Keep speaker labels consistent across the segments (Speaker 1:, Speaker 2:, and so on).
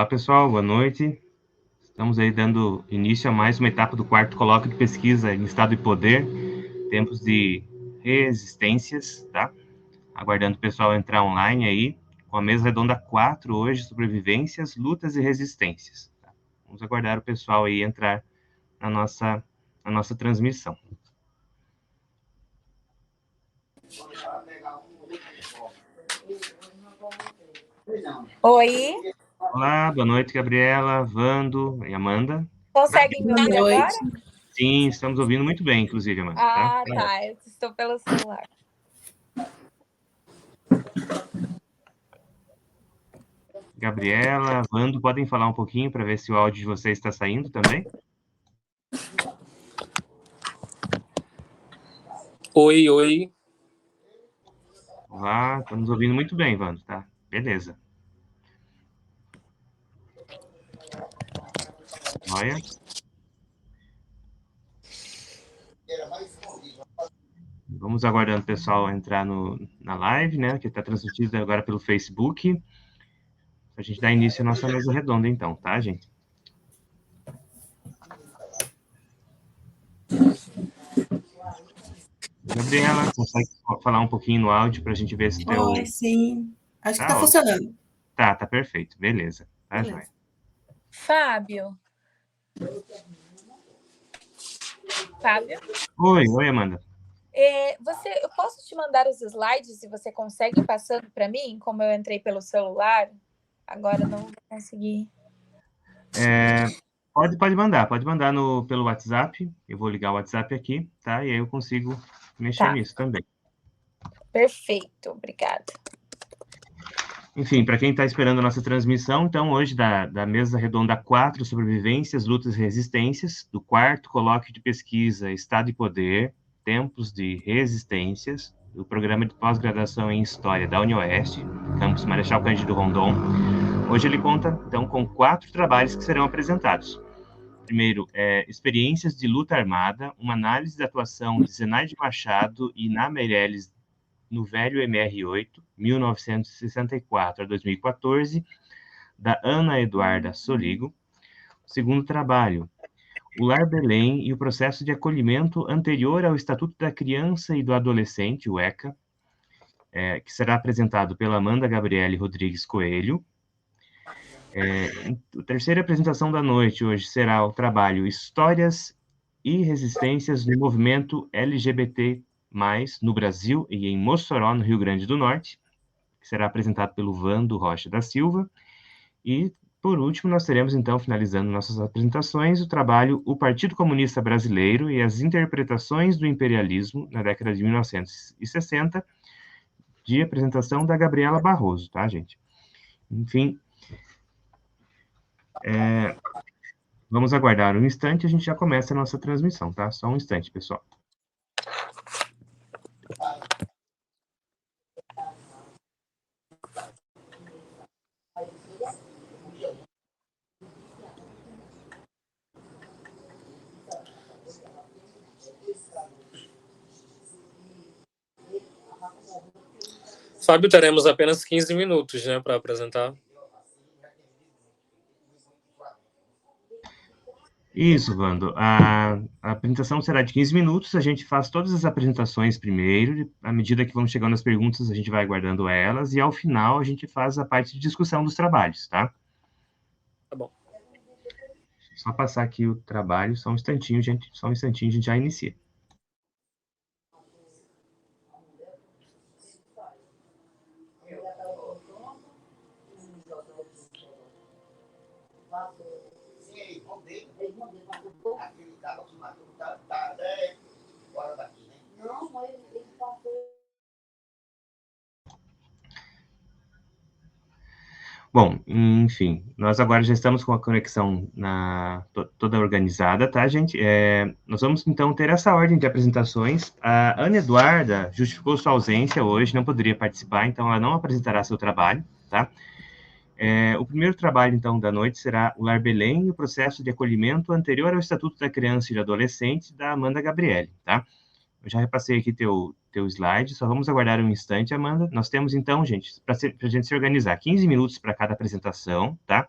Speaker 1: Olá, pessoal, boa noite. Estamos aí dando início a mais uma etapa do quarto colóquio de pesquisa em Estado e Poder, tempos de resistências, tá? Aguardando o pessoal entrar online aí, com a mesa redonda 4 hoje, sobrevivências, lutas e resistências. Tá? Vamos aguardar o pessoal aí entrar na nossa transmissão.
Speaker 2: Oi,
Speaker 1: Olá, boa noite, Gabriela, Vando e Amanda.
Speaker 2: conseguem me ouvir agora?
Speaker 1: Sim, estamos ouvindo muito bem, inclusive, Amanda.
Speaker 2: Ah, tá, eu estou pelo celular.
Speaker 1: Gabriela, Vando, podem falar um pouquinho para ver se o áudio de vocês está saindo também?
Speaker 3: Oi, oi.
Speaker 1: Olá, estamos ouvindo muito bem, Vando, tá? Beleza. Olha. Vamos aguardando o pessoal entrar na live, né? Que está transmitida agora pelo Facebook. A gente dá início à nossa mesa redonda, então, tá, gente? Gabriela, consegue falar um pouquinho no áudio para a gente ver se teu...
Speaker 4: Oi, sim. Acho que tá funcionando.
Speaker 1: Tá perfeito. Beleza. Tá joia.
Speaker 2: Fábio?
Speaker 1: Oi, Amanda.
Speaker 2: Eu posso te mandar os slides se você consegue ir passando para mim, como eu entrei pelo celular? Agora não vou conseguir.
Speaker 1: Pode mandar pelo WhatsApp. Eu vou ligar o WhatsApp aqui, tá? E aí eu consigo mexer nisso também.
Speaker 2: Perfeito, obrigada.
Speaker 1: Enfim, para quem está esperando a nossa transmissão, então, hoje, da mesa redonda 4, sobrevivências, lutas e resistências, do quarto colóquio de pesquisa Estado e Poder, tempos de resistências, do programa de pós-graduação em História da UniOeste, campus Marechal Cândido Rondon. Hoje ele conta, então, com 4 trabalhos que serão apresentados. Primeiro, Experiências de Luta Armada, uma análise da atuação de Zenaide Machado e Iná Meirelles no velho MR8, 1964 a 2014, da Ana Eduarda Soligo. Segundo trabalho, O Lar Belém e o processo de acolhimento anterior ao Estatuto da Criança e do Adolescente, o ECA, que será apresentado pela Amanda Gabriele Rodrigues Coelho. A terceira apresentação da noite hoje será o trabalho Histórias e Resistências no Movimento LGBT+, no Brasil e em Mossoró, no Rio Grande do Norte, que será apresentado pelo Vando Rocha da Silva. E, por último, nós teremos, então, finalizando nossas apresentações, o trabalho O Partido Comunista Brasileiro e as Interpretações do Imperialismo na década de 1960, de apresentação da Gabriela Barroso, tá, gente? Enfim, vamos aguardar um instante, a gente já começa a nossa transmissão, tá? Só um instante, pessoal.
Speaker 3: Fábio, teremos apenas 15 minutos, né, para apresentar.
Speaker 1: Isso, Vando. A apresentação será de 15 minutos, a gente faz todas as apresentações primeiro, à medida que vão chegando as perguntas, a gente vai guardando elas, e ao final a gente faz a parte de discussão dos trabalhos, tá?
Speaker 3: Tá bom.
Speaker 1: Só passar aqui o trabalho, só um instantinho, a gente já inicia. Bom, enfim, nós agora já estamos com a conexão toda organizada, tá, gente? Nós vamos, então, ter essa ordem de apresentações. A Ana Eduarda justificou sua ausência hoje, não poderia participar, então ela não apresentará seu trabalho, tá? O primeiro trabalho, então, da noite será O Lar Belém e o processo de acolhimento anterior ao Estatuto da Criança e do Adolescente, da Amanda Gabriele, tá? Eu já repassei aqui teu slide, só vamos aguardar um instante, Amanda. Nós temos, então, gente, para a gente se organizar, 15 minutos para cada apresentação, tá?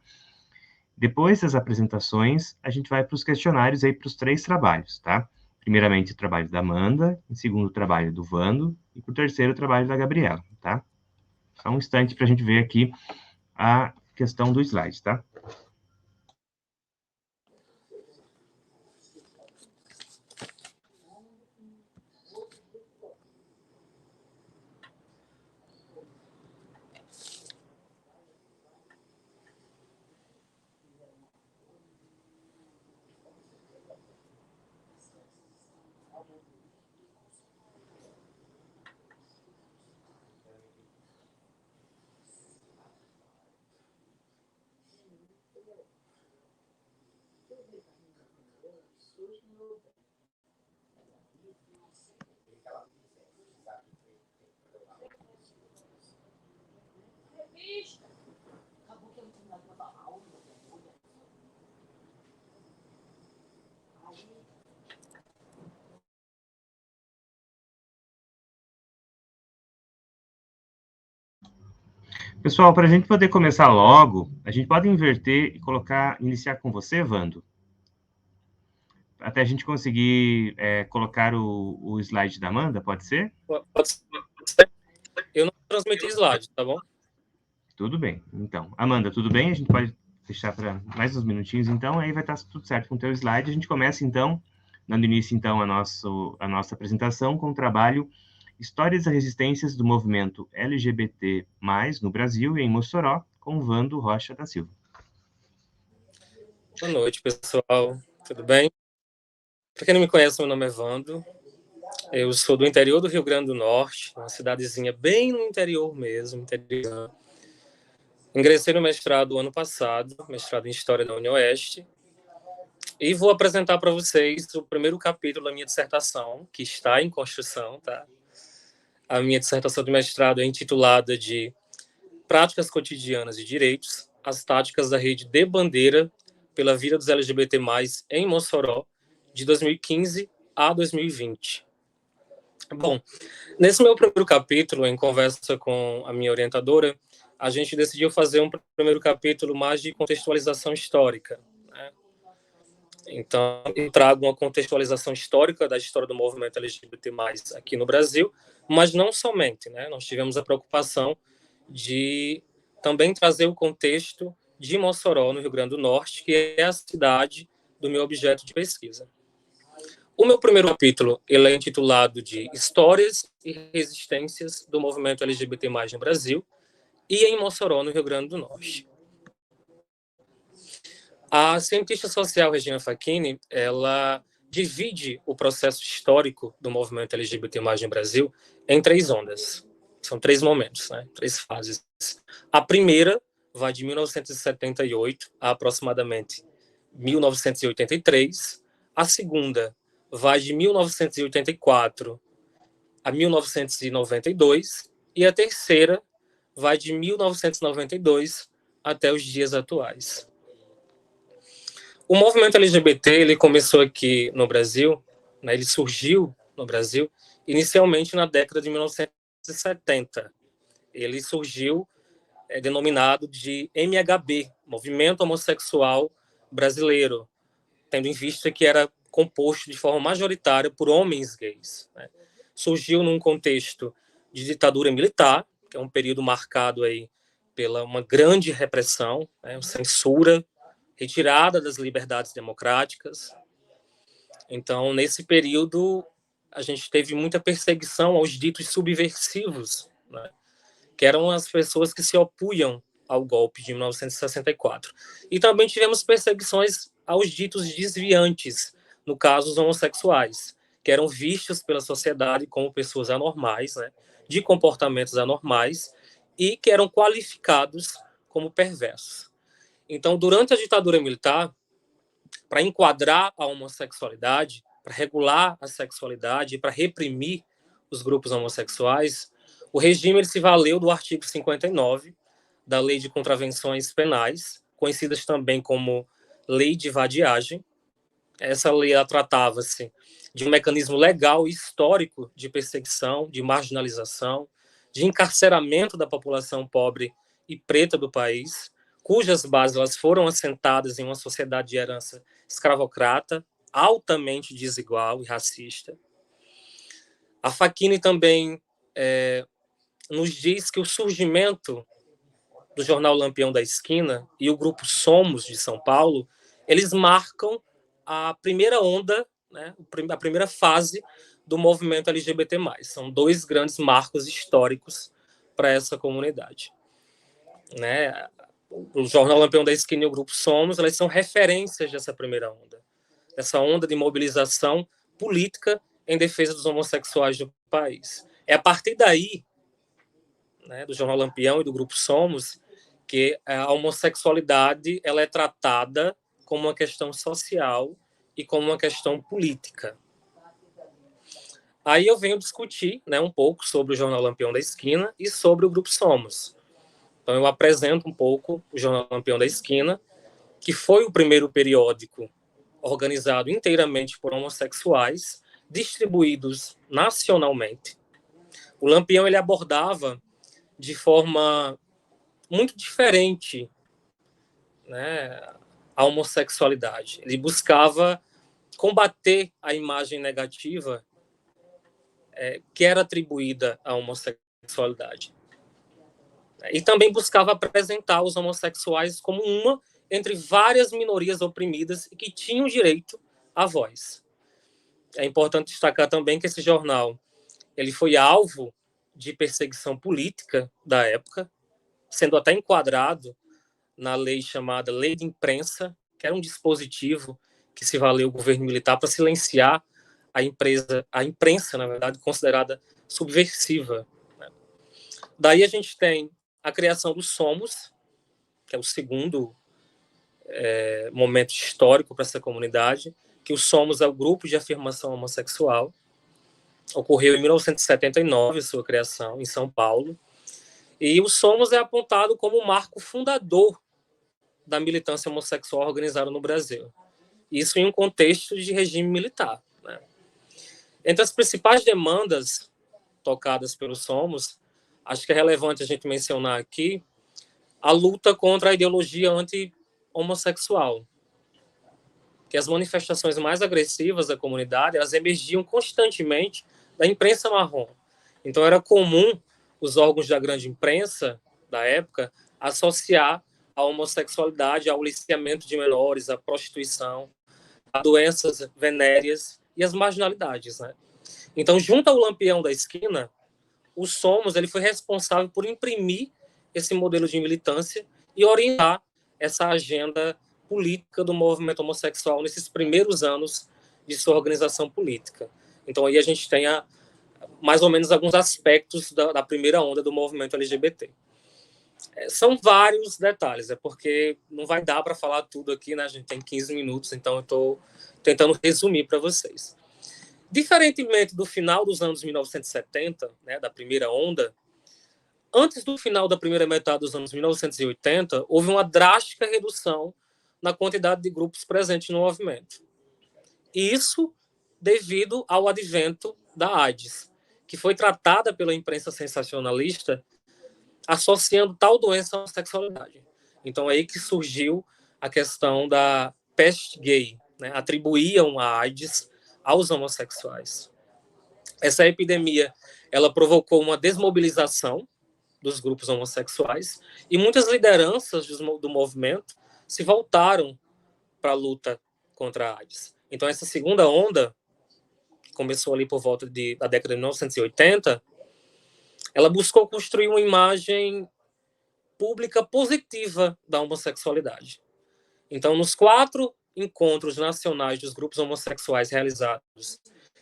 Speaker 1: Depois das apresentações, a gente vai para os questionários aí para os 3 trabalhos, tá? Primeiramente o trabalho da Amanda, em segundo o trabalho do Vando, e para o terceiro o trabalho da Gabriela, tá? Só um instante para a gente ver aqui a questão do slide, tá? Pessoal, para a gente poder começar logo, a gente pode inverter e iniciar com você, Vando? Até a gente conseguir colocar o slide da Amanda, pode ser?
Speaker 3: Pode ser. Eu não transmiti slide, tá bom?
Speaker 1: Tudo bem. Então, Amanda, tudo bem? A gente pode deixar para mais uns minutinhos, então, aí vai estar tudo certo com o teu slide. A gente começa, então, dando início, então, a nossa apresentação com o trabalho Histórias e Resistências do Movimento LGBT+, no Brasil e em Mossoró, com Vando Rocha da Silva.
Speaker 3: Boa noite, pessoal. Tudo bem? Para quem não me conhece, meu nome é Vando. Eu sou do interior do Rio Grande do Norte, uma cidadezinha bem no interior mesmo. Ingressei no mestrado ano passado, mestrado em História da UniOeste, e vou apresentar para vocês o primeiro capítulo da minha dissertação, que está em construção, tá? A minha dissertação de mestrado é intitulada de Práticas Cotidianas e Direitos, as táticas da rede de bandeira pela vida dos LGBT+, em Mossoró, de 2015 a 2020. Bom, nesse meu primeiro capítulo, em conversa com a minha orientadora, a gente decidiu fazer um primeiro capítulo mais de contextualização histórica, né? Então, eu trago uma contextualização histórica da história do movimento LGBT+, aqui no Brasil, mas não somente, né? Nós tivemos a preocupação de também trazer o contexto de Mossoró, no Rio Grande do Norte, que é a cidade do meu objeto de pesquisa. O meu primeiro capítulo ele é intitulado de Histórias e Resistências do Movimento LGBT+, no Brasil e em Mossoró, no Rio Grande do Norte. A cientista social Regina Facchini, ela divide o processo histórico do movimento LGBT+, no Brasil em 3 ondas. São 3 momentos, né? 3 fases. A primeira vai de 1978 a aproximadamente 1983. A segunda vai de 1984 a 1992. E a terceira vai de 1992 até os dias atuais. O movimento LGBT ele começou aqui no Brasil, né, ele surgiu no Brasil inicialmente na década de 1970. Ele surgiu denominado de MHB, Movimento Homossexual Brasileiro, tendo em vista que era composto de forma majoritária por homens gays, né? Surgiu num contexto de ditadura militar, que é um período marcado aí pela uma grande repressão, né, censura, retirada das liberdades democráticas. Então, nesse período, a gente teve muita perseguição aos ditos subversivos, né, que eram as pessoas que se opunham ao golpe de 1964. E também tivemos perseguições aos ditos desviantes, no caso, os homossexuais, que eram vistos pela sociedade como pessoas anormais, né, de comportamentos anormais, e que eram qualificados como perversos. Então, durante a ditadura militar, para enquadrar a homossexualidade, para regular a sexualidade, para reprimir os grupos homossexuais, o regime ele se valeu do artigo 59 da Lei de Contravenções Penais, conhecidas também como Lei de Vadiagem. Essa lei tratava-se de um mecanismo legal e histórico de perseguição, de marginalização, de encarceramento da população pobre e preta do país, cujas bases elas foram assentadas em uma sociedade de herança escravocrata, altamente desigual e racista. A Facchini também nos diz que o surgimento do jornal Lampião da Esquina e o grupo Somos, de São Paulo, eles marcam a primeira onda, né, a primeira fase do movimento LGBT+. São dois grandes marcos históricos para essa comunidade. Né? O jornal Lampião da Esquina e o grupo Somos, elas são referências dessa primeira onda, dessa onda de mobilização política em defesa dos homossexuais do país. É a partir daí, né, do jornal Lampião e do grupo Somos, que a homossexualidade ela é tratada como uma questão social e como uma questão política. Aí eu venho discutir, né, um pouco sobre o jornal Lampião da Esquina e sobre o grupo Somos. Então eu apresento um pouco o jornal Lampião da Esquina, que foi o primeiro periódico organizado inteiramente por homossexuais, distribuídos nacionalmente. O Lampião ele abordava de forma muito diferente, né, a homossexualidade. Ele buscava combater a imagem negativa que era atribuída à homossexualidade. E também buscava apresentar os homossexuais como uma entre várias minorias oprimidas e que tinham direito à voz. É importante destacar também que esse jornal ele foi alvo de perseguição política da época, sendo até enquadrado na lei chamada Lei de Imprensa, que era um dispositivo que se valeu o governo militar para silenciar a imprensa, na verdade, considerada subversiva. Daí a gente tem a criação do Somos, que é o segundo momento histórico para essa comunidade, que o Somos é o grupo de afirmação homossexual. Ocorreu em 1979, sua criação, em São Paulo. E o Somos é apontado como o marco fundador da militância homossexual organizada no Brasil. Isso em um contexto de regime militar. Né? Entre as principais demandas tocadas pelo Somos, acho que é relevante a gente mencionar aqui a luta contra a ideologia anti-homossexual, que as manifestações mais agressivas da comunidade elas emergiam constantemente da imprensa marrom. Então era comum os órgãos da grande imprensa da época associar a homossexualidade ao aliciamento de menores, à prostituição, a doenças venéreas e as marginalidades. Né? Então, junto ao Lampião da Esquina, o Somos ele foi responsável por imprimir esse modelo de militância e orientar essa agenda política do movimento homossexual nesses primeiros anos de sua organização política. Então, aí a gente tem mais ou menos alguns aspectos da primeira onda do movimento LGBT. São vários detalhes, porque não vai dar para falar tudo aqui, né? A gente tem 15 minutos, então eu estou tentando resumir para vocês. Diferentemente do final dos anos 1970, né, da primeira onda, antes do final da primeira metade dos anos 1980, houve uma drástica redução na quantidade de grupos presentes no movimento. E isso devido ao advento da AIDS, que foi tratada pela imprensa sensacionalista associando tal doença à sexualidade. Então, é aí que surgiu a questão da peste gay, né? Atribuíam a AIDS aos homossexuais. Essa epidemia, ela provocou uma desmobilização dos grupos homossexuais e muitas lideranças do movimento se voltaram para a luta contra a AIDS. Então, essa segunda onda, que começou ali por volta da década de 1980, ela buscou construir uma imagem pública positiva da homossexualidade. Então, nos 4 encontros nacionais dos grupos homossexuais realizados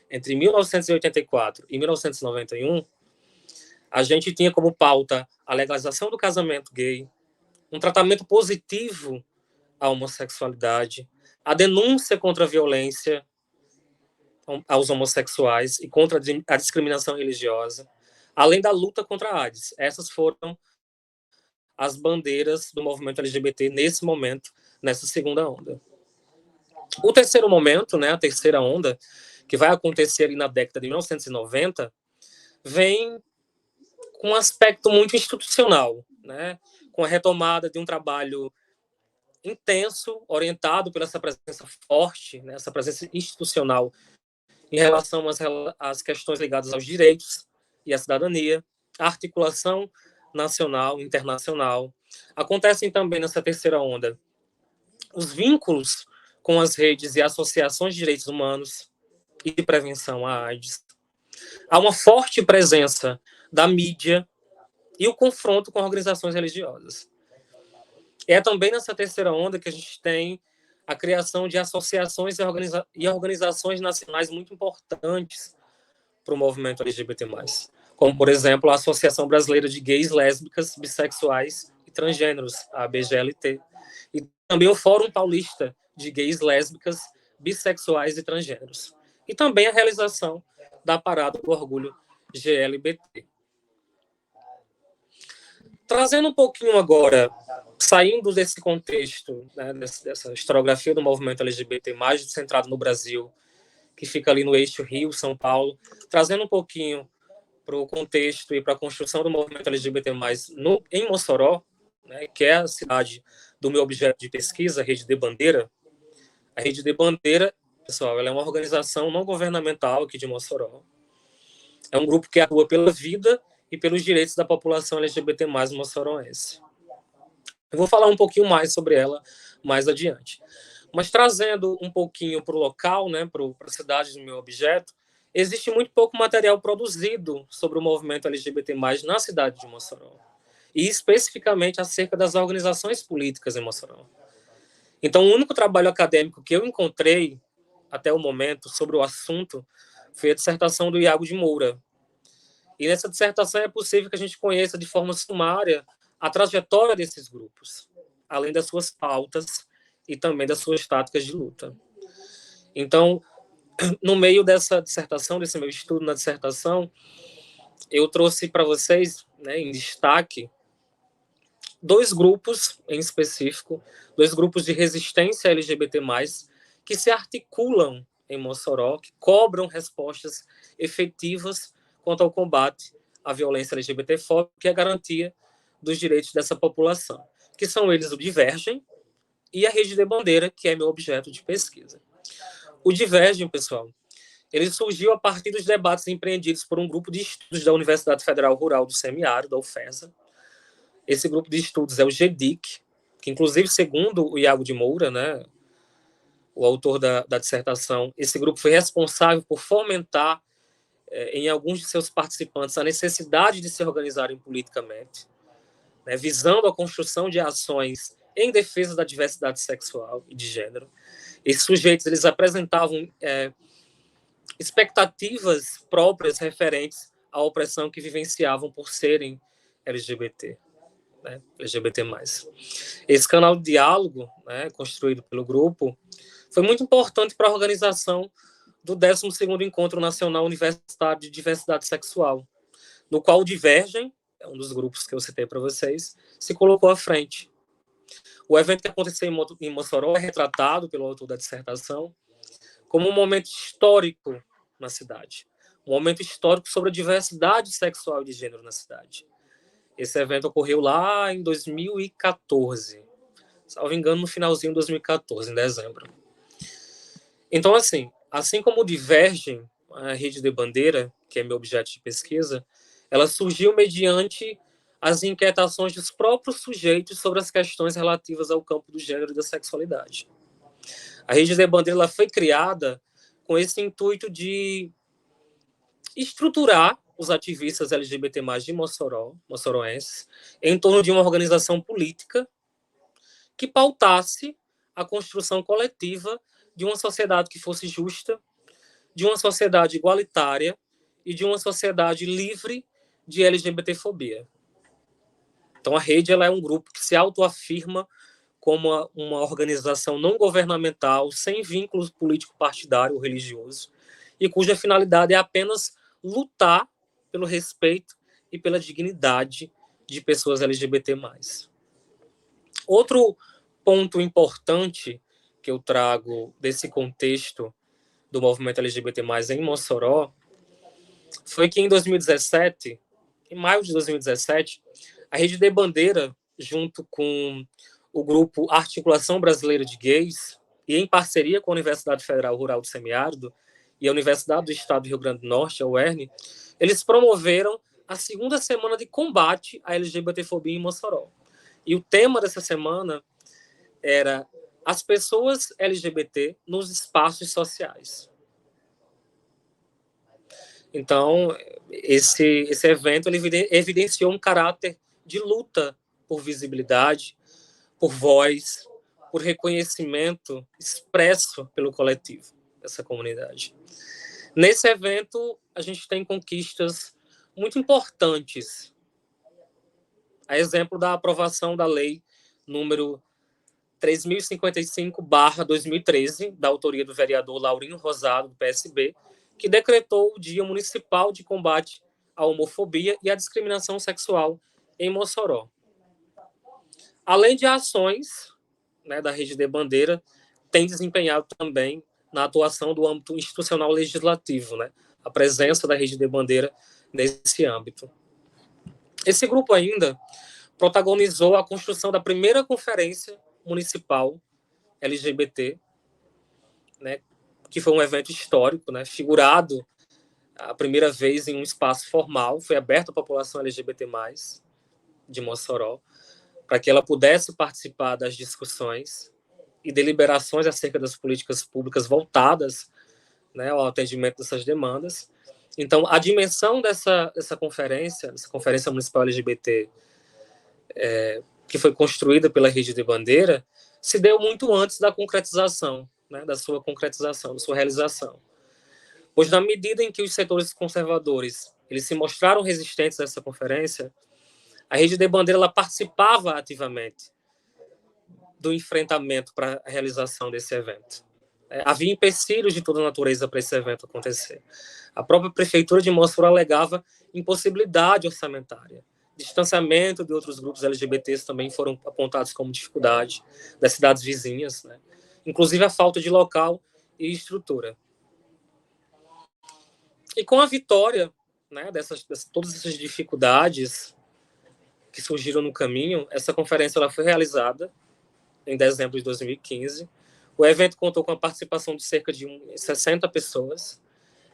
Speaker 3: entre 1984 e 1991, a gente tinha como pauta a legalização do casamento gay, um tratamento positivo à homossexualidade, a denúncia contra a violência aos homossexuais e contra a discriminação religiosa, além da luta contra a AIDS. Essas foram as bandeiras do movimento LGBT nesse momento, nessa segunda onda. O terceiro momento, né, a terceira onda, que vai acontecer ali na década de 1990, vem com um aspecto muito institucional, né, com a retomada de um trabalho intenso, orientado pela essa presença forte, né, essa presença institucional em relação às questões ligadas aos direitos e à cidadania, a articulação nacional e internacional. Acontecem também nessa terceira onda os vínculos com as redes e associações de direitos humanos e de prevenção à AIDS. Há uma forte presença da mídia e o confronto com organizações religiosas. É também nessa terceira onda que a gente tem a criação de associações e organizações nacionais muito importantes para o movimento LGBT+, como, por exemplo, a Associação Brasileira de Gays, Lésbicas, Bissexuais e Transgêneros, a ABGLT, e também o Fórum Paulista de Gays, Lésbicas, Bissexuais e Transgêneros, e também a realização da Parada do Orgulho GLBT. Trazendo um pouquinho agora, saindo desse contexto, né, dessa historiografia do movimento LGBT, mais centrado no Brasil, que fica ali no eixo Rio-São Paulo, trazendo um pouquinho para o contexto e para a construção do movimento LGBT+, em Mossoró, né, que é a cidade do meu objeto de pesquisa, a Rede de Bandeira. A Rede de Bandeira, pessoal, ela é uma organização não governamental aqui de Mossoró. É um grupo que atua pela vida e pelos direitos da população LGBT+, moçoroense. Eu vou falar um pouquinho mais sobre ela mais adiante. Mas trazendo um pouquinho para o local, né, para a cidade do meu objeto, existe muito pouco material produzido sobre o movimento LGBT+, na cidade de Mossoró, e especificamente acerca das organizações políticas em Mossoró. Então, o único trabalho acadêmico que eu encontrei até o momento sobre o assunto foi a dissertação do Iago de Moura. E nessa dissertação é possível que a gente conheça de forma sumária a trajetória desses grupos, além das suas pautas e também das suas táticas de luta. Então, no meio dessa dissertação, desse meu estudo na dissertação, eu trouxe para vocês, né, em destaque, dois grupos em específico, dois grupos de resistência LGBT+, que se articulam em Mossoró, que cobram respostas efetivas quanto ao combate à violência LGBTfóbica e a garantia dos direitos dessa população, que são eles o Divergem e a Rede de Bandeira, que é meu objeto de pesquisa. O Divergem, pessoal, ele surgiu a partir dos debates empreendidos por um grupo de estudos da Universidade Federal Rural do Semiárido, da UFESA. Esse grupo de estudos é o GEDIC, que inclusive, segundo o Iago de Moura, né, o autor da dissertação, esse grupo foi responsável por fomentar em alguns de seus participantes a necessidade de se organizarem politicamente, né, visando a construção de ações em defesa da diversidade sexual e de gênero. Esses sujeitos eles apresentavam expectativas próprias referentes à opressão que vivenciavam por serem LGBT, né, LGBT+. Esse canal de diálogo, né, construído pelo grupo, foi muito importante para a organização do 12º Encontro Nacional Universitário de Diversidade Sexual, no qual o Divergem, é um dos grupos que eu citei para vocês, se colocou à frente. O evento que aconteceu em Mossoró é retratado pelo autor da dissertação como um momento histórico na cidade, um momento histórico sobre a diversidade sexual e de gênero na cidade. Esse evento ocorreu lá em 2014, salvo engano, no finalzinho de 2014, em dezembro. Então, assim como o Divergem, a Rede de Bandeira, que é meu objeto de pesquisa, ela surgiu mediante as inquietações dos próprios sujeitos sobre as questões relativas ao campo do gênero e da sexualidade. A Rede de Bandeira ela foi criada com esse intuito de estruturar os ativistas LGBT+, de Mossoró, moçoroenses, em torno de uma organização política que pautasse a construção coletiva de uma sociedade que fosse justa, de uma sociedade igualitária e de uma sociedade livre de LGBTfobia. Então, a Rede ela é um grupo que se autoafirma como uma organização não governamental, sem vínculo político-partidário ou religioso, e cuja finalidade é apenas lutar pelo respeito e pela dignidade de pessoas LGBT+. Outro ponto importante que eu trago desse contexto do movimento LGBT+, em Mossoró, foi que em 2017, em maio de 2017, a Rede de Bandeira junto com o grupo Articulação Brasileira de Gays, e em parceria com a Universidade Federal Rural do Semiárido e a Universidade do Estado do Rio Grande do Norte, a UERN, eles promoveram a segunda semana de combate à LGBTfobia em Mossoró. E o tema dessa semana era as pessoas LGBT nos espaços sociais. Então, esse evento ele evidenciou um caráter de luta por visibilidade, por voz, por reconhecimento expresso pelo coletivo dessa comunidade. Nesse evento, a gente tem conquistas muito importantes. A exemplo da aprovação da lei número 3055/2013, da autoria do vereador Laurino Rosado, do PSB, que decretou o Dia Municipal de Combate à Homofobia e à Discriminação Sexual em Mossoró. Além de ações, né, da Rede de Bandeira, tem desempenhado também na atuação do âmbito institucional legislativo, né, a presença da Rede de Bandeira nesse âmbito. Esse grupo ainda protagonizou a construção da primeira conferência municipal LGBT, né, que foi um evento histórico, né, figurado a primeira vez em um espaço formal, foi aberto à população LGBT+, de Mossoró, para que ela pudesse participar das discussões e deliberações acerca das políticas públicas voltadas, né, ao atendimento dessas demandas. Então, a dimensão dessa conferência municipal LGBT, que foi construída pela Rede de Bandeira, se deu muito antes da concretização, né, da sua realização. Pois, na medida em que os setores conservadores eles se mostraram resistentes a essa conferência, a Rede de Bandeira ela participava ativamente do enfrentamento para a realização desse evento. Havia empecilhos de toda natureza para esse evento acontecer. A própria prefeitura de Mossoró alegava impossibilidade orçamentária. Distanciamento de outros grupos LGBTs também foram apontados como dificuldade das cidades vizinhas, né? Inclusive a falta de local e estrutura. E com a vitória, né, todas essas dificuldades que surgiram no caminho, essa conferência ela foi realizada em dezembro de 2015. O evento contou com a participação de cerca de 60 pessoas,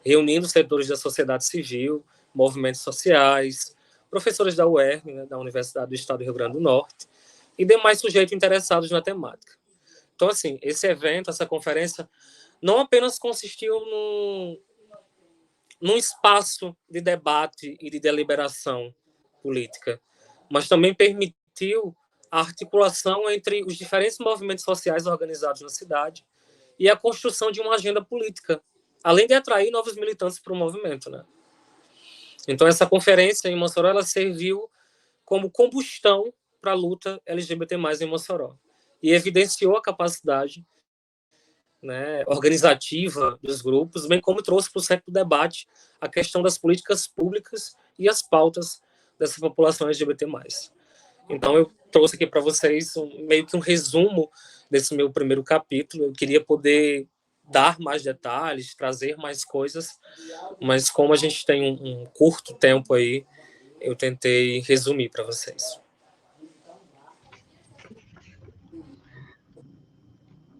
Speaker 3: reunindo setores da sociedade civil, movimentos sociais, professores da UERN, né, da Universidade do Estado do Rio Grande do Norte, e demais sujeitos interessados na temática. Então, assim, esse evento, essa conferência, não apenas consistiu num espaço de debate e de deliberação política, mas também permitiu a articulação entre os diferentes movimentos sociais organizados na cidade e a construção de uma agenda política, além de atrair novos militantes para o movimento, né? Então, essa conferência em Mossoró ela serviu como combustão para a luta LGBT+ em Mossoró e evidenciou a capacidade, né, organizativa dos grupos, bem como trouxe para o centro do debate a questão das políticas públicas e as pautas dessa população LGBT+. Então, eu trouxe aqui para vocês meio que um resumo desse meu primeiro capítulo. Eu queria poder dar mais detalhes, trazer mais coisas, mas como a gente tem um curto tempo aí, eu tentei resumir para vocês.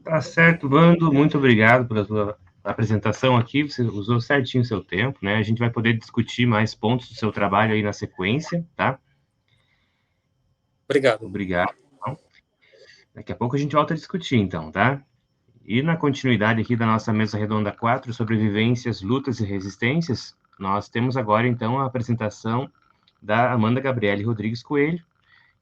Speaker 1: Tá certo, Vando, muito obrigado pela sua apresentação aqui, você usou certinho o seu tempo, né? A gente vai poder discutir mais pontos do seu trabalho aí na sequência, tá?
Speaker 3: Obrigado.
Speaker 1: Obrigado. Então, daqui a pouco a gente volta a discutir, então, tá? E na continuidade aqui da nossa mesa redonda 4, sobre vivências, lutas e resistências, nós temos agora, então, a apresentação da Amanda Gabriele Rodrigues Coelho,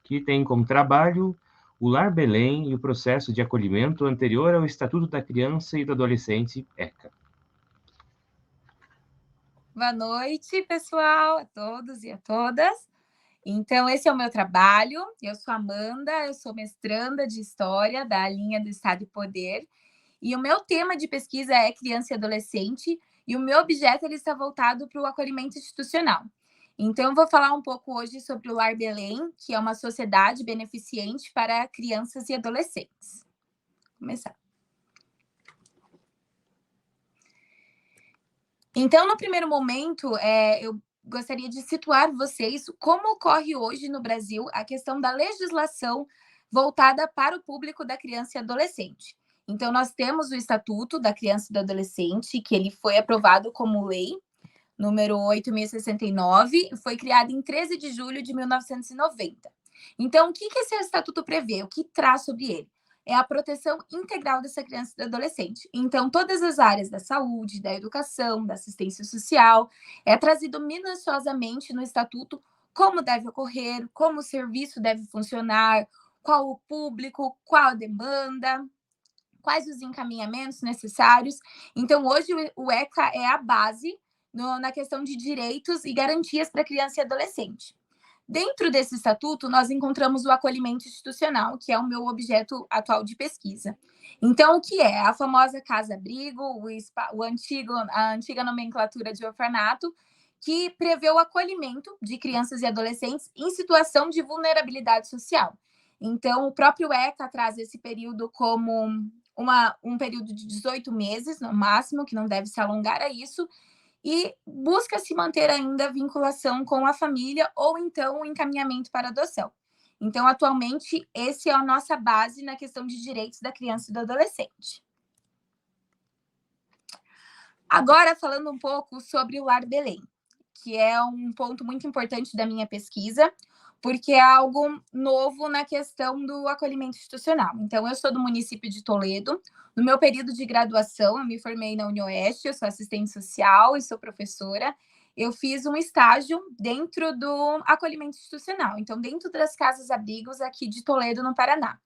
Speaker 1: que tem como trabalho o Lar Belém e o processo de acolhimento anterior ao Estatuto da Criança e do Adolescente, ECA.
Speaker 2: Boa noite, pessoal, a todos e a todas. Então, esse é o meu trabalho. Eu sou Amanda, eu sou mestranda de História da linha do Estado e Poder. E o meu tema de pesquisa é criança e adolescente, e o meu objeto ele está voltado para o acolhimento institucional. Então, eu vou falar um pouco hoje sobre o Lar Belém, que é uma sociedade beneficente para crianças e adolescentes. Vou começar. Então, no primeiro momento, eu gostaria de situar vocês como ocorre hoje no Brasil a questão da legislação voltada para o público da criança e adolescente. Então, nós temos o Estatuto da Criança e do Adolescente, que ele foi aprovado como lei, número 8.069, foi criado em 13 de julho de 1990. Então, o que esse estatuto prevê? O que traz sobre ele? É a proteção integral dessa criança e do adolescente. Então, todas as áreas da saúde, da educação, da assistência social, é trazido minuciosamente no estatuto como deve ocorrer, como o serviço deve funcionar, qual o público, qual a demanda, quais os encaminhamentos necessários. Então, hoje o ECA é a base na questão de direitos e garantias para criança e adolescente. Dentro desse estatuto, nós encontramos o acolhimento institucional, que é o meu objeto atual de pesquisa. Então, o que é? A famosa casa-abrigo, a antiga nomenclatura de orfanato, que prevê o acolhimento de crianças e adolescentes em situação de vulnerabilidade social. Então, o próprio ECA traz esse período como um período de 18 meses, no máximo, que não deve se alongar a isso, e busca se manter ainda a vinculação com a família ou então o encaminhamento para adoção. Então, atualmente, essa é a nossa base na questão de direitos da criança e do adolescente. Agora, falando um pouco sobre o Lar Belém, que é um ponto muito importante da minha pesquisa, porque é algo novo na questão do acolhimento institucional. Então, eu sou do município de Toledo. No meu período de graduação, eu me formei na UniOeste, eu sou assistente social e sou professora. Eu fiz um estágio dentro do acolhimento institucional, então, dentro das casas-abrigos aqui de Toledo, no Paraná.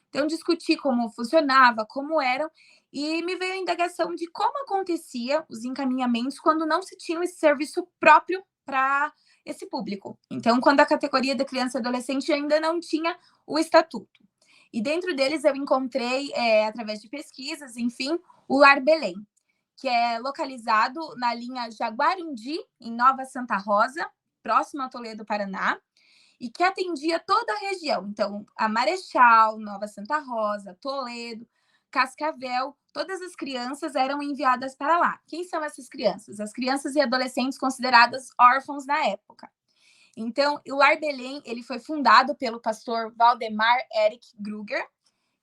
Speaker 2: Então, discuti como funcionava, como eram, e me veio a indagação de como acontecia os encaminhamentos quando não se tinha esse serviço próprio para esse público. Então, quando a categoria da criança e adolescente ainda não tinha o estatuto. E dentro deles eu encontrei, através de pesquisas, enfim, o Lar Belém, que é localizado na linha Jaguarundi, em Nova Santa Rosa, próximo a Toledo, Paraná, e que atendia toda a região. Então, a Marechal, Nova Santa Rosa, Toledo, Cascavel, todas as crianças eram enviadas para lá. Quem são essas crianças? As crianças e adolescentes consideradas órfãos na época. Então, o Lar Belém, ele foi fundado pelo pastor Waldemar Erich Gruger,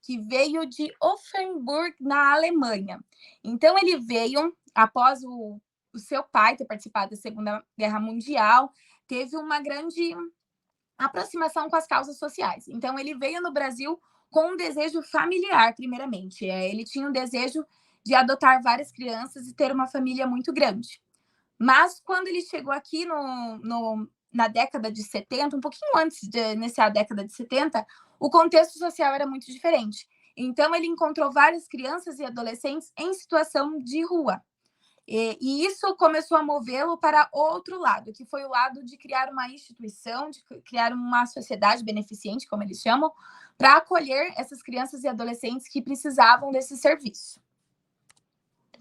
Speaker 2: que veio de Offenburg, na Alemanha. Então, ele veio após o seu pai ter participado da Segunda Guerra Mundial, teve uma grande aproximação com as causas sociais. Então, ele veio no Brasil com um desejo familiar, primeiramente. Ele tinha um desejo de adotar várias crianças e ter uma família muito grande. Mas, quando ele chegou aqui na década de 70, um pouquinho antes de iniciar a década de 70, o contexto social era muito diferente. Então, ele encontrou várias crianças e adolescentes em situação de rua. E isso começou a movê-lo para outro lado, que foi o lado de criar uma instituição, de criar uma sociedade beneficente, como eles chamam, para acolher essas crianças e adolescentes que precisavam desse serviço.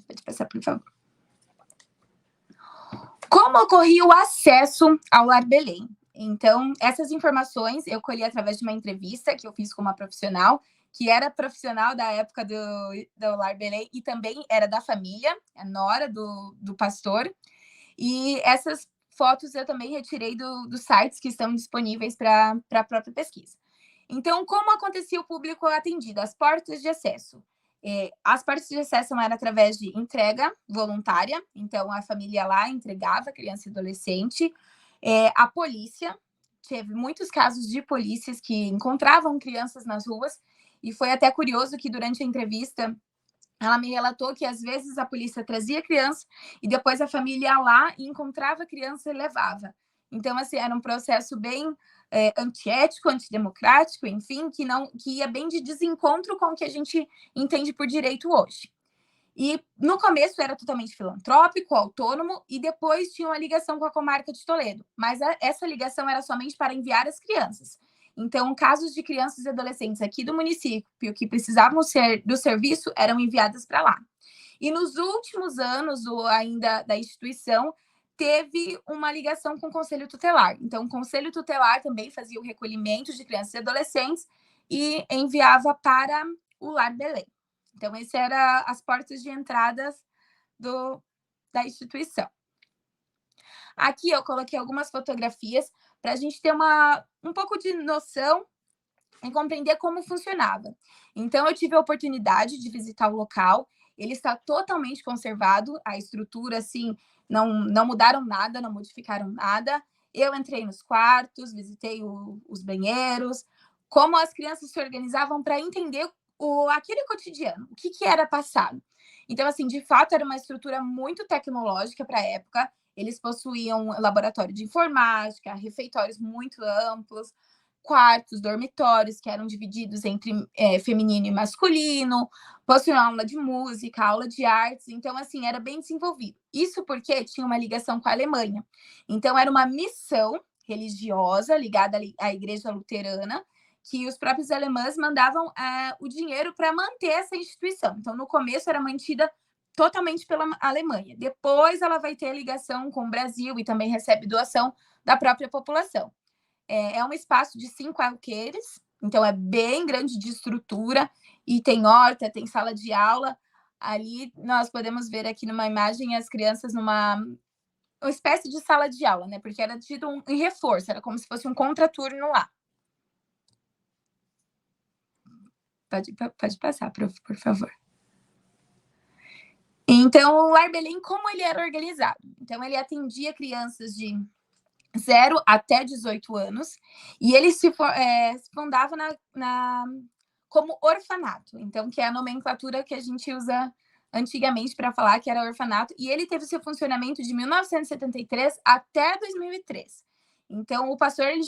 Speaker 2: Pode passar, por favor. Como ocorria o acesso ao Lar Belém? Então, essas informações eu colhi através de uma entrevista que eu fiz com uma profissional, que era profissional da época do Lar Belém e também era da família, a nora do pastor. E essas fotos eu também retirei dos sites que estão disponíveis para a própria pesquisa. Então, como acontecia o público atendido? As portas de acesso. As portas de acesso eram através de entrega voluntária, então a família lá entregava criança e adolescente. A polícia, teve muitos casos de polícias que encontravam crianças nas ruas, e foi até curioso que durante a entrevista ela me relatou que às vezes a polícia trazia criança e depois a família ia lá e encontrava a criança e levava. Então, assim, era um processo bem antiético, antidemocrático, enfim, que ia bem de desencontro com o que a gente entende por direito hoje. E no começo era totalmente filantrópico, autônomo, e depois tinha uma ligação com a comarca de Toledo. Mas essa ligação era somente para enviar as crianças. Então, casos de crianças e adolescentes aqui do município que precisavam do serviço eram enviadas para lá. E nos últimos anos, ainda da instituição, teve uma ligação com o Conselho Tutelar. Então, o Conselho Tutelar também fazia o recolhimento de crianças e adolescentes e enviava para o Lar Belém. Então, essas eram as portas de entradas da instituição. Aqui eu coloquei algumas fotografias para a gente ter um pouco de noção e compreender como funcionava. Então, eu tive a oportunidade de visitar o local, ele está totalmente conservado, a estrutura, assim, não mudaram nada, não modificaram nada. Eu entrei nos quartos, visitei os banheiros, como as crianças se organizavam para entender aquele cotidiano, o que era passado. Então, assim, de fato, era uma estrutura muito tecnológica para a época. Eles possuíam laboratório de informática, refeitórios muito amplos, quartos, dormitórios que eram divididos entre feminino e masculino, possuíam aula de música, aula de artes, então, assim, era bem desenvolvido. Isso porque tinha uma ligação com a Alemanha. Então, era uma missão religiosa ligada à igreja luterana, que os próprios alemães mandavam o dinheiro para manter essa instituição. Então, no começo, era mantida totalmente pela Alemanha. Depois, ela vai ter ligação com o Brasil e também recebe doação da própria população. É um espaço de 5 alqueires, então é bem grande de estrutura, e tem horta, tem sala de aula. Ali nós podemos ver aqui numa imagem as crianças numa espécie de sala de aula, né? Porque era tido em reforço, era como se fosse um contraturno lá. Pode passar, por favor. Então, o Lar Belém, como ele era organizado? Então, ele atendia crianças de 0 até 18 anos, e ele se fundava como orfanato, então, que é a nomenclatura que a gente usa antigamente para falar que era orfanato, e ele teve seu funcionamento de 1973 até 2003. Então, o pastor ele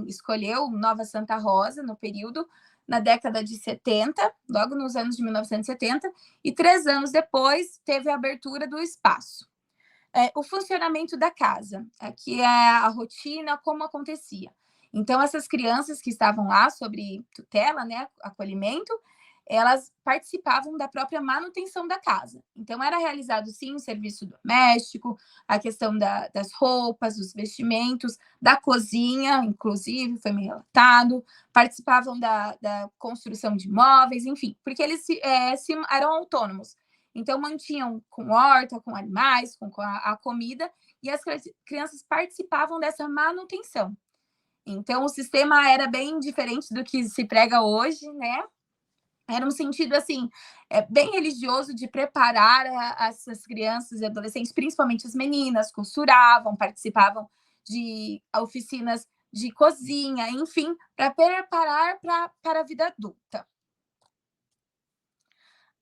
Speaker 2: escolheu Nova Santa Rosa no período, na década de 70, logo nos anos de 1970, e 3 anos depois teve a abertura do espaço. O funcionamento da casa, aqui é a rotina, como acontecia. Então, essas crianças que estavam lá sobre tutela, né, acolhimento, elas participavam da própria manutenção da casa. Então, era realizado, sim, o serviço doméstico, a questão das roupas, dos vestimentos, da cozinha, inclusive, foi me relatado, participavam da construção de móveis, enfim, porque eles eram autônomos. Então, mantinham com horta, com animais, com a comida, e as crianças participavam dessa manutenção. Então, o sistema era bem diferente do que se prega hoje, né? Era um sentido, assim, bem religioso de preparar essas crianças e adolescentes, principalmente as meninas, costuravam, participavam de oficinas de cozinha, enfim, para preparar para a vida adulta.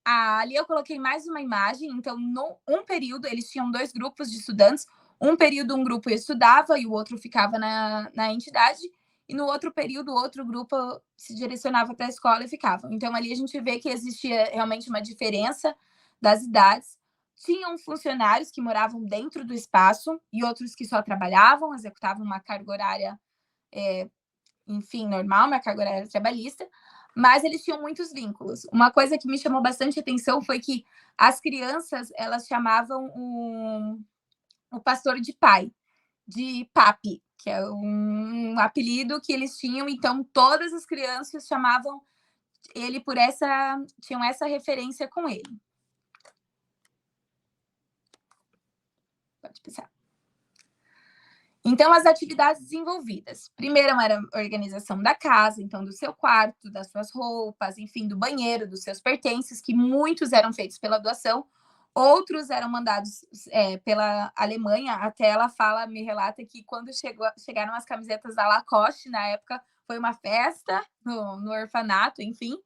Speaker 2: Ali eu coloquei mais uma imagem, então, um período, eles tinham 2 grupos de estudantes, um grupo estudava e o outro ficava na entidade, e no outro período, o outro grupo se direcionava para a escola e ficava. Então, ali a gente vê que existia realmente uma diferença das idades. Tinham funcionários que moravam dentro do espaço e outros que só trabalhavam, executavam uma carga horária, enfim, normal, uma carga horária trabalhista, mas eles tinham muitos vínculos. Uma coisa que me chamou bastante atenção foi que as crianças, elas chamavam o pastor de pai, de papi, que é um apelido que eles tinham, então todas as crianças chamavam ele tinham essa referência com ele. Pode pensar. Então, as atividades desenvolvidas. Primeiro era a organização da casa, então do seu quarto, das suas roupas, enfim, do banheiro, dos seus pertences, que muitos eram feitos pela doação, outros eram mandados pela Alemanha. Até ela me relata que quando chegaram as camisetas da Lacoste, na época, foi uma festa no orfanato, enfim.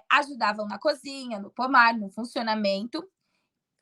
Speaker 2: Ajudavam na cozinha, no pomar, no funcionamento.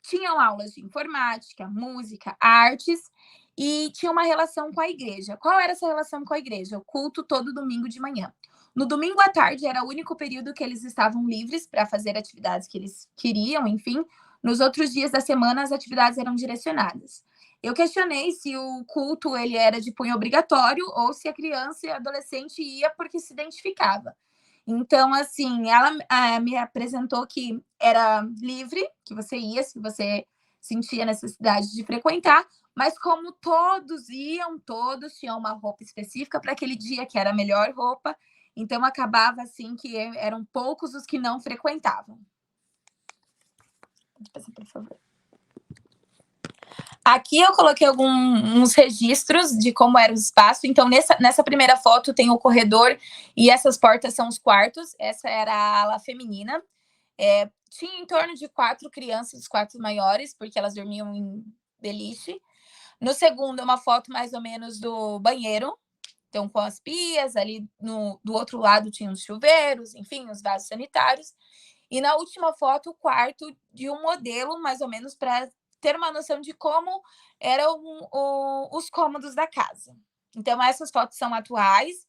Speaker 2: Tinham aulas de informática, música, artes, e tinha uma relação com a igreja. Qual era essa relação com a igreja? O culto todo domingo de manhã. No domingo à tarde era o único período que eles estavam livres para fazer atividades que eles queriam, enfim. Nos outros dias da semana, as atividades eram direcionadas. Eu questionei se o culto ele era de punho obrigatório ou se a criança e a adolescente ia porque se identificava. Então, assim, ela me apresentou que era livre, que você ia se você sentia necessidade de frequentar, mas como todos tinham uma roupa específica para aquele dia, que era a melhor roupa, então acabava assim que eram poucos os que não frequentavam. Pode passar, por favor. Aqui eu coloquei alguns registros de como era o espaço. Então, nessa primeira foto tem o corredor e essas portas são os quartos. Essa era a ala feminina. Tinha em torno de 4 crianças, os quartos maiores, porque elas dormiam em beliche. No segundo, é uma foto mais ou menos do banheiro. Então, com as pias, ali do outro lado tinha os chuveiros, enfim, os vasos sanitários. E na última foto, o quarto de um modelo, mais ou menos, para ter uma noção de como eram os cômodos da casa. Então, essas fotos são atuais,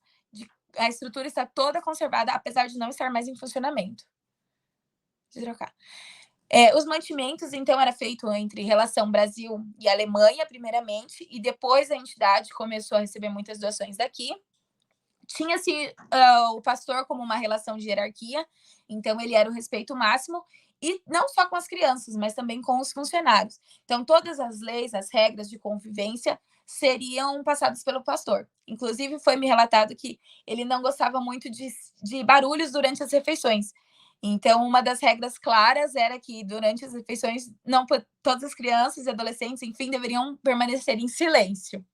Speaker 2: a estrutura está toda conservada, apesar de não estar mais em funcionamento. Deixa eu trocar. Os mantimentos, então, era feito entre relação Brasil e Alemanha, primeiramente, e depois a entidade começou a receber muitas doações daqui. Tinha-se o pastor como uma relação de hierarquia, então ele era o respeito máximo, e não só com as crianças, mas também com os funcionários. Então, todas as leis, as regras de convivência seriam passadas pelo pastor. Inclusive, foi me relatado que ele não gostava muito de barulhos durante as refeições. Então, uma das regras claras era que, durante as refeições, não todas as crianças e adolescentes, enfim, deveriam permanecer em silêncio.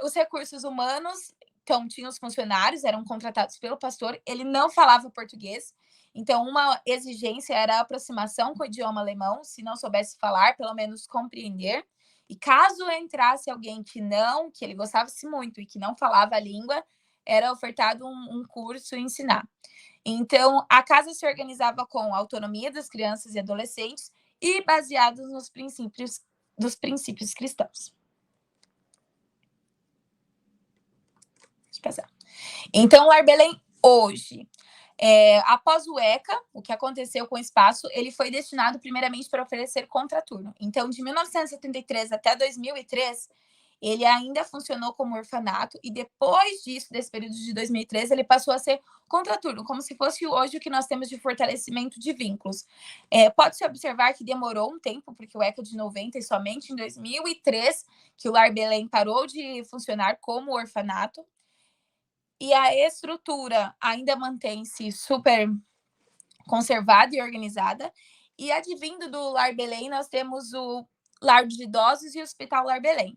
Speaker 2: Os recursos humanos, então, tinha os funcionários, eram contratados pelo pastor, ele não falava português, então uma exigência era a aproximação com o idioma alemão, se não soubesse falar, pelo menos compreender, e caso entrasse alguém que ele gostasse muito e que não falava a língua, era ofertado um curso ensinar. Então, a casa se organizava com a autonomia das crianças e adolescentes e baseados nos princípios cristãos. Passar. Então, o Lar Belém, hoje, após o ECA, o que aconteceu com o espaço, ele foi destinado primeiramente para oferecer contraturno. Então, de 1973 até 2003, ele ainda funcionou como orfanato, e depois disso, desse período de 2013, ele passou a ser contraturno, como se fosse hoje o que nós temos de fortalecimento de vínculos. Pode-se observar que demorou um tempo, porque o ECA de 90 e somente em 2003 que o Lar Belém parou de funcionar como orfanato, e a estrutura ainda mantém-se super conservada e organizada. E advindo do Lar Belém, nós temos o Lar de Idosos e o Hospital Lar Belém.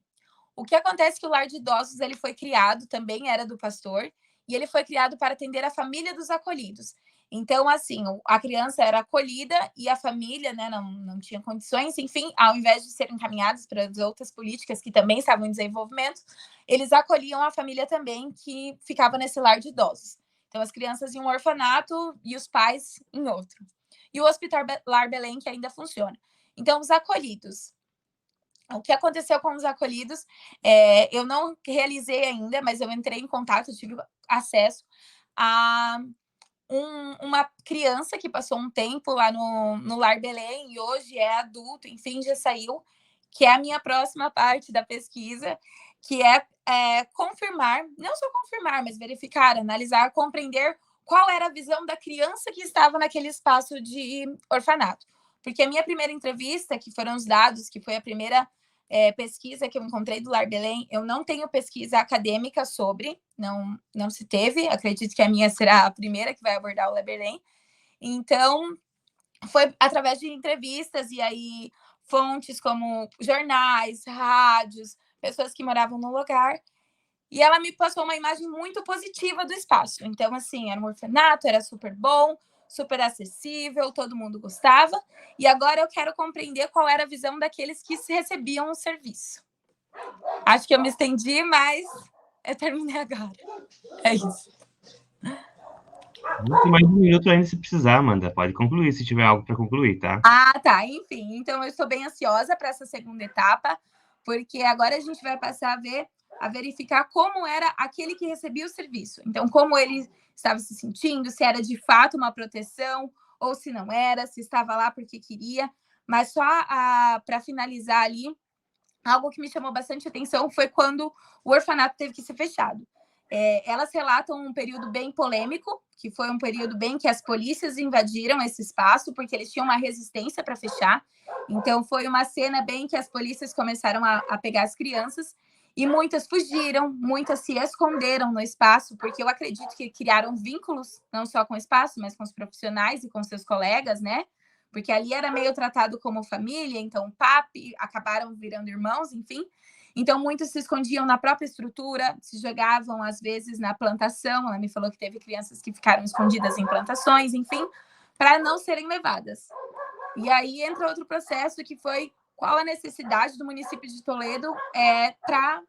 Speaker 2: O que acontece é que o Lar de Idosos ele foi criado, também era do pastor, e ele foi criado para atender a família dos acolhidos. Então, assim, a criança era acolhida e a família, né, não tinha condições, enfim, ao invés de serem encaminhados para as outras políticas que também estavam em desenvolvimento, eles acolhiam a família também que ficava nesse lar de idosos. Então, as crianças em um orfanato e os pais em outro. E o Hospital Lar Belém, que ainda funciona. Então, os acolhidos. O que aconteceu com os acolhidos, eu não realizei ainda, mas eu entrei em contato, tive acesso a uma criança que passou um tempo lá no Lar Belém e hoje é adulto, enfim, já saiu, que é a minha próxima parte da pesquisa, que é confirmar, não só confirmar, mas verificar, analisar, compreender qual era a visão da criança que estava naquele espaço de orfanato. Porque a minha primeira entrevista, que foram os dados, que foi a primeira pesquisa que eu encontrei do Lar Belém, eu não tenho pesquisa acadêmica sobre, não se teve, acredito que a minha será a primeira que vai abordar o Lar Belém. Então, foi através de entrevistas e aí fontes como jornais, rádios, pessoas que moravam no lugar, e ela me passou uma imagem muito positiva do espaço. Então, assim, era um orfanato, era super bom, super acessível, todo mundo gostava. E agora eu quero compreender qual era a visão daqueles que recebiam o serviço. Acho que eu me estendi, mas eu terminei agora. É isso.
Speaker 1: Tem mais um minuto ainda se precisar, Amanda. Pode concluir se tiver algo para concluir, tá?
Speaker 2: Ah, tá. Enfim, então eu estou bem ansiosa para essa segunda etapa, porque agora a gente vai passar a verificar como era aquele que recebia o serviço. Então, como ele estava se sentindo, se era de fato uma proteção ou se não era, se estava lá porque queria. Mas só para finalizar ali, algo que me chamou bastante atenção foi quando o orfanato teve que ser fechado. Elas relatam um período bem polêmico, que foi um período bem que as polícias invadiram esse espaço, porque eles tinham uma resistência para fechar. Então, foi uma cena bem que as polícias começaram a pegar as crianças, e muitas fugiram, muitas se esconderam no espaço, porque eu acredito que criaram vínculos, não só com o espaço, mas com os profissionais e com seus colegas, né? porque ali era meio tratado como família, então papi acabaram virando irmãos, enfim. Então, muitos se escondiam na própria estrutura, se jogavam, às vezes, na plantação. Ela me falou que teve crianças que ficaram escondidas em plantações, enfim, para não serem levadas. E aí entra outro processo que foi qual a necessidade do município de Toledo para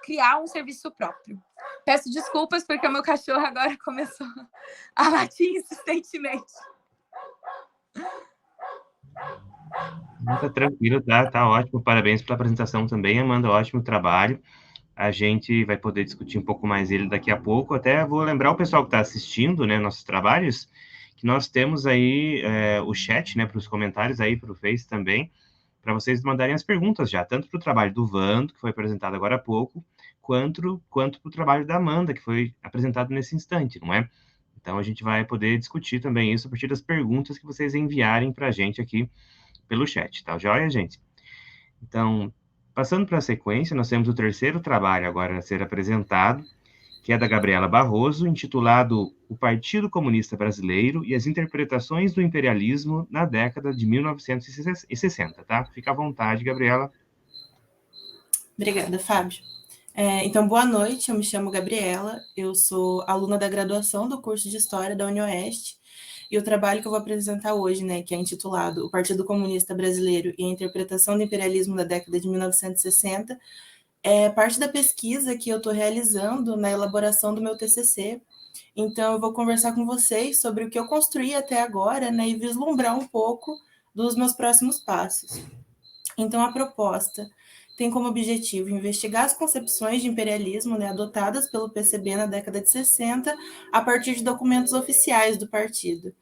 Speaker 2: criar um serviço próprio. Peço desculpas porque o meu cachorro agora começou a latir insistentemente.
Speaker 1: Tá tranquilo, tá ótimo. Parabéns pela apresentação também, Amanda. Ótimo trabalho. A gente vai poder discutir um pouco mais ele daqui a pouco. Até vou lembrar o pessoal que está assistindo, né, nossos trabalhos, que nós temos aí o chat, né, para os comentários aí para o Face também, para vocês mandarem as perguntas já, tanto para o trabalho do Vando, que foi apresentado agora há pouco, quanto para o trabalho da Amanda, que foi apresentado nesse instante, não é? Então, a gente vai poder discutir também isso a partir das perguntas que vocês enviarem para a gente aqui pelo chat, tá joia, gente? Então, passando para a sequência, nós temos o terceiro trabalho agora a ser apresentado, que é da Gabriela Barroso, intitulado O Partido Comunista Brasileiro e as Interpretações do Imperialismo na década de 1960, tá? Fica à vontade, Gabriela.
Speaker 4: Obrigada, Fábio. Então, boa noite, eu me chamo Gabriela, eu sou aluna da graduação do curso de História da UniOeste, e o trabalho que eu vou apresentar hoje, né, que é intitulado O Partido Comunista Brasileiro e a Interpretação do Imperialismo da década de 1960, é parte da pesquisa que eu estou realizando na elaboração do meu TCC. Então, eu vou conversar com vocês sobre o que eu construí até agora, né, e vislumbrar um pouco dos meus próximos passos. Então, a proposta tem como objetivo investigar as concepções de imperialismo, né, adotadas pelo PCB na década de 60, a partir de documentos oficiais do partido,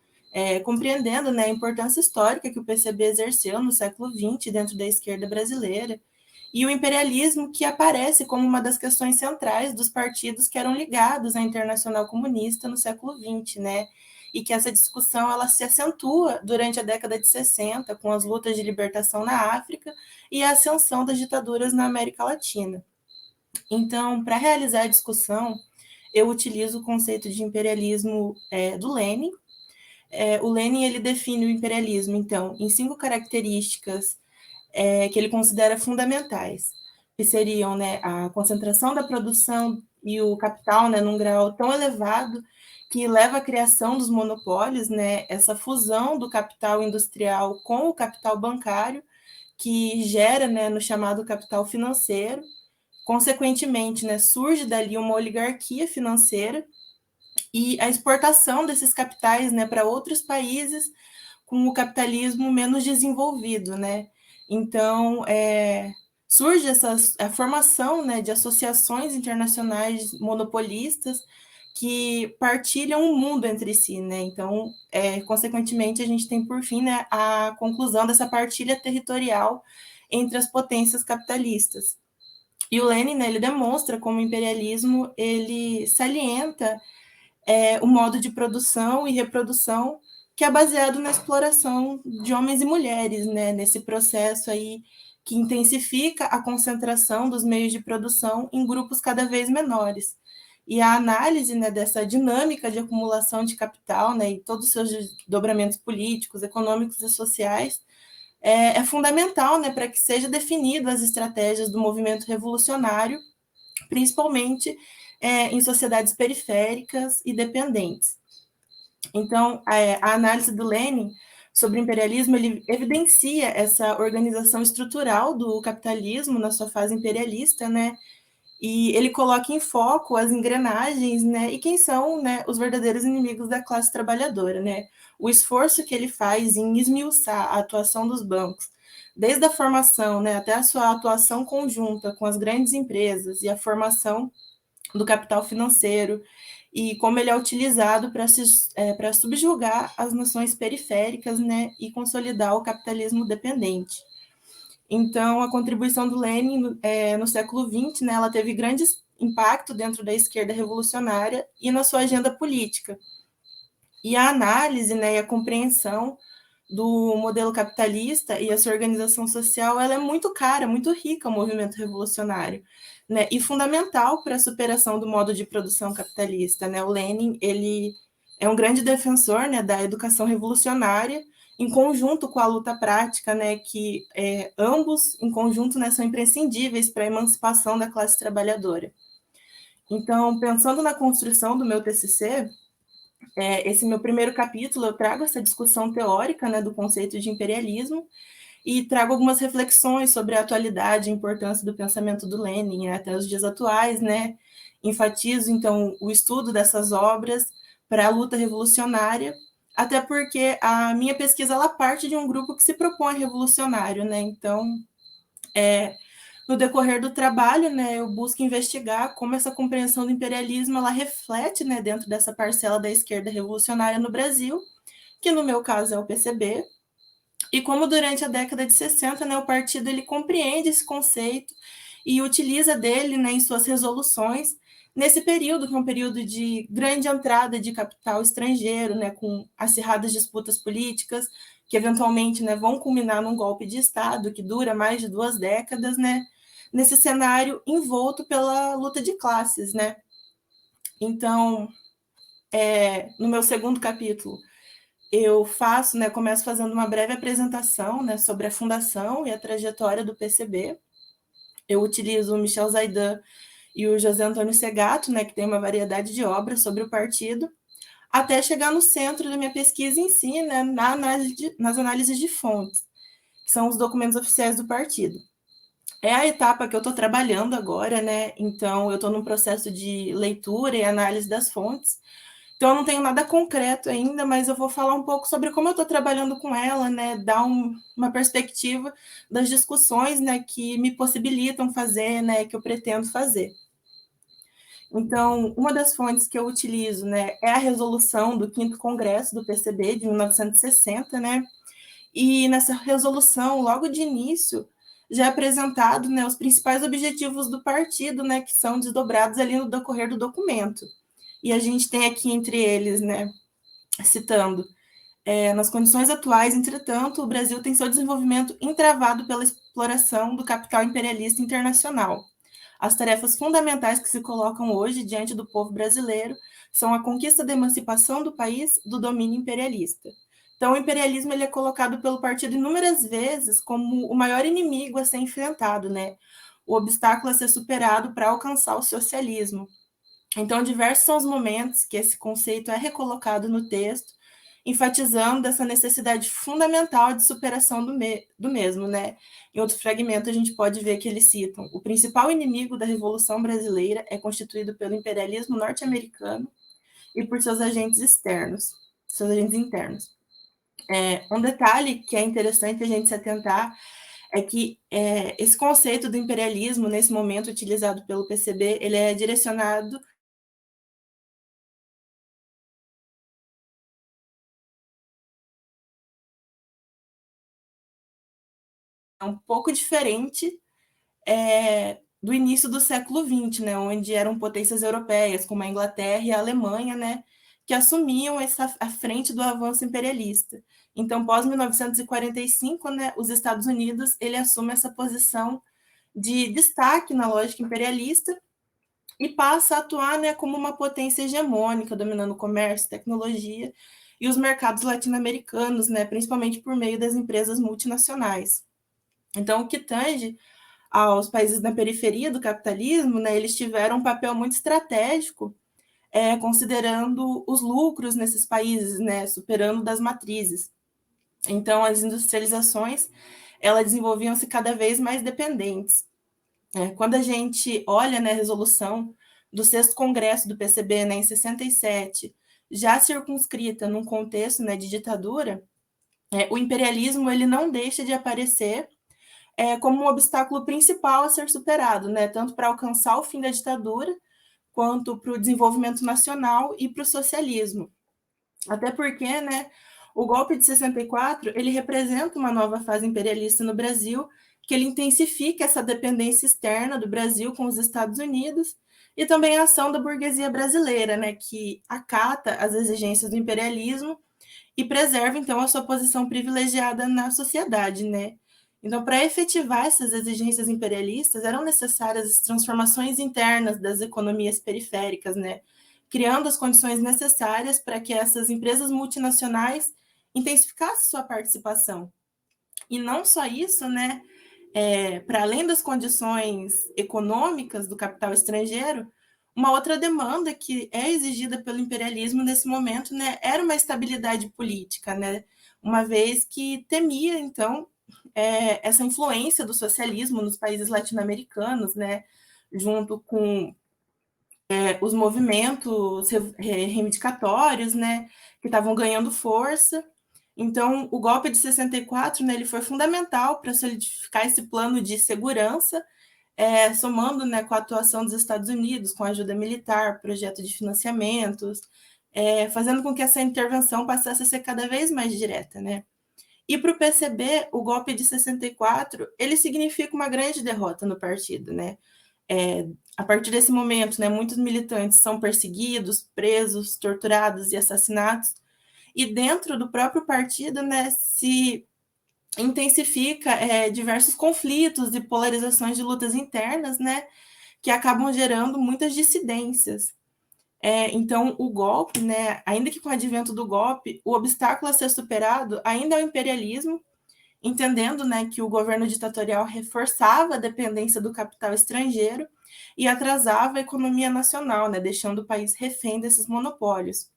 Speaker 4: compreendendo, né, a importância histórica que o PCB exerceu no século XX dentro da esquerda brasileira, e o imperialismo que aparece como uma das questões centrais dos partidos que eram ligados à Internacional Comunista no século XX, né? E que essa discussão ela se acentua durante a década de 60, com as lutas de libertação na África e a ascensão das ditaduras na América Latina. Então, para realizar a discussão, eu utilizo o conceito de imperialismo do Lenin. O Lenin ele define o imperialismo, então, em 5 características que ele considera fundamentais, que seriam, né, a concentração da produção e o capital, né, num grau tão elevado que leva à criação dos monopólios, né, essa fusão do capital industrial com o capital bancário, que gera, né, no chamado capital financeiro. Consequentemente, né, surge dali uma oligarquia financeira e a exportação desses capitais, né, para outros países com o capitalismo menos desenvolvido, né? Então, surge a formação, né, de associações internacionais monopolistas que partilham o mundo entre si, né? Então, consequentemente, a gente tem, por fim, né, a conclusão dessa partilha territorial entre as potências capitalistas. E o Lenin, né, ele demonstra como o imperialismo ele salienta o modo de produção e reprodução que é baseado na exploração de homens e mulheres, né, nesse processo aí que intensifica a concentração dos meios de produção em grupos cada vez menores. E a análise, né, dessa dinâmica de acumulação de capital, né, e todos os seus desdobramentos políticos, econômicos e sociais é fundamental, né, para que seja definido as estratégias do movimento revolucionário, principalmente em sociedades periféricas e dependentes. Então, a análise do Lenin sobre o imperialismo, ele evidencia essa organização estrutural do capitalismo na sua fase imperialista, né? E ele coloca em foco as engrenagens, né? E quem são, né, os verdadeiros inimigos da classe trabalhadora, né? O esforço que ele faz em esmiuçar a atuação dos bancos, desde a formação, né, até a sua atuação conjunta com as grandes empresas e a formação do capital financeiro, e como ele é utilizado para subjugar as nações periféricas, né, e consolidar o capitalismo dependente. Então, a contribuição do Lenin no século XX, né, ela teve grande impacto dentro da esquerda revolucionária e na sua agenda política. E a análise, né, e a compreensão do modelo capitalista e a sua organização social, ela é muito cara, muito rica ao movimento revolucionário, né, e fundamental para a superação do modo de produção capitalista, né? O Lenin, ele é um grande defensor, né, da educação revolucionária em conjunto com a luta prática, né, que ambos, em conjunto, né, são imprescindíveis para a emancipação da classe trabalhadora. Então, pensando na construção do meu TCC, esse meu primeiro capítulo, eu trago essa discussão teórica, né, do conceito de imperialismo, e trago algumas reflexões sobre a atualidade e a importância do pensamento do Lenin, né, até os dias atuais, né, enfatizo, então, o estudo dessas obras para a luta revolucionária, até porque a minha pesquisa, ela parte de um grupo que se propõe revolucionário, né, então, no decorrer do trabalho, né, eu busco investigar como essa compreensão do imperialismo, ela reflete, né, dentro dessa parcela da esquerda revolucionária no Brasil, que no meu caso é o PCB, e como durante a década de 60, né, o partido ele compreende esse conceito e utiliza dele, né, em suas resoluções, nesse período, que é um período de grande entrada de capital estrangeiro, né, com acirradas disputas políticas, que eventualmente, né, vão culminar num golpe de Estado que dura mais de 2 décadas, né, nesse cenário envolto pela luta de classes, né. Então, no meu segundo capítulo, eu faço, né, começo fazendo uma breve apresentação, né, sobre a fundação e a trajetória do PCB. Eu utilizo o Michel Zaidan e o José Antônio Segato, né, que tem uma variedade de obras sobre o partido, até chegar no centro da minha pesquisa em si, né, nas análises de fontes, que são os documentos oficiais do partido. É a etapa que eu estou trabalhando agora, né? Então, eu estou num processo de leitura e análise das fontes. Então, eu não tenho nada concreto ainda, mas eu vou falar um pouco sobre como eu estou trabalhando com ela, né? Dar uma perspectiva das discussões, né, que me possibilitam fazer, né, que eu pretendo fazer. Então, uma das fontes que eu utilizo, né, é a resolução do 5º Congresso do PCB, de 1960, né? E nessa resolução, logo de início, já é apresentado, né, os principais objetivos do partido, né, que são desdobrados ali no decorrer do documento. E a gente tem aqui entre eles, né, citando, nas condições atuais, entretanto, o Brasil tem seu desenvolvimento entravado pela exploração do capital imperialista internacional. As tarefas fundamentais que se colocam hoje diante do povo brasileiro são a conquista da emancipação do país do domínio imperialista. Então, o imperialismo ele é colocado pelo partido inúmeras vezes como o maior inimigo a ser enfrentado, né? O obstáculo a ser superado para alcançar o socialismo. Então, diversos são os momentos que esse conceito é recolocado no texto, enfatizando essa necessidade fundamental de superação do mesmo, né? Em outro fragmento, a gente pode ver que eles citam: o principal inimigo da Revolução Brasileira é constituído pelo imperialismo norte-americano e por seus agentes externos, seus agentes internos. Um detalhe que é interessante a gente se atentar é que esse conceito do imperialismo, nesse momento utilizado pelo PCB, ele é direcionado um pouco diferente do início do século XX, né, onde eram potências europeias, como a Inglaterra e a Alemanha, né, que assumiam a frente do avanço imperialista. Então, pós 1945, né, os Estados Unidos ele assume essa posição de destaque na lógica imperialista e passa a atuar, né, como uma potência hegemônica, dominando o comércio, tecnologia e os mercados latino-americanos, né, principalmente por meio das empresas multinacionais. Então, o que tange aos países da periferia do capitalismo, né, eles tiveram um papel muito estratégico, considerando os lucros nesses países, né, superando das matrizes. Então, as industrializações, elas desenvolviam-se cada vez mais dependentes. Quando a gente olha, né, a resolução do 6º Congresso do PCB, né, em 67, já circunscrita num contexto, né, de ditadura, o imperialismo ele não deixa de aparecer como um obstáculo principal a ser superado, né, tanto para alcançar o fim da ditadura, quanto para o desenvolvimento nacional e para o socialismo. Até porque, né, o golpe de 64, ele representa uma nova fase imperialista no Brasil, que ele intensifica essa dependência externa do Brasil com os Estados Unidos, e também a ação da burguesia brasileira, né, que acata as exigências do imperialismo e preserva, então, a sua posição privilegiada na sociedade, né? Então, para efetivar essas exigências imperialistas, eram necessárias as transformações internas das economias periféricas, né? Criando as condições necessárias para que essas empresas multinacionais intensificasse sua participação. E não só isso, né? Para além das condições econômicas do capital estrangeiro, uma outra demanda que é exigida pelo imperialismo nesse momento, né, era uma estabilidade política, né, uma vez que temia, então, essa influência do socialismo nos países latino-americanos, né, junto com os movimentos reivindicatórios, né, que estavam ganhando força. Então, o golpe de 64, né, ele foi fundamental para solidificar esse plano de segurança, somando, né, com a atuação dos Estados Unidos, com a ajuda militar, projeto de financiamentos, fazendo com que essa intervenção passasse a ser cada vez mais direta, né? E para o PCB, o golpe de 64, ele significa uma grande derrota no partido, né? A partir desse momento, né, muitos militantes são perseguidos, presos, torturados e assassinados, e dentro do próprio partido, né, se intensifica diversos conflitos e polarizações de lutas internas, né, que acabam gerando muitas dissidências. Então, o golpe, né, ainda que com o advento do golpe, o obstáculo a ser superado ainda é o imperialismo, entendendo, né, que o governo ditatorial reforçava a dependência do capital estrangeiro e atrasava a economia nacional, né, deixando o país refém desses monopólios.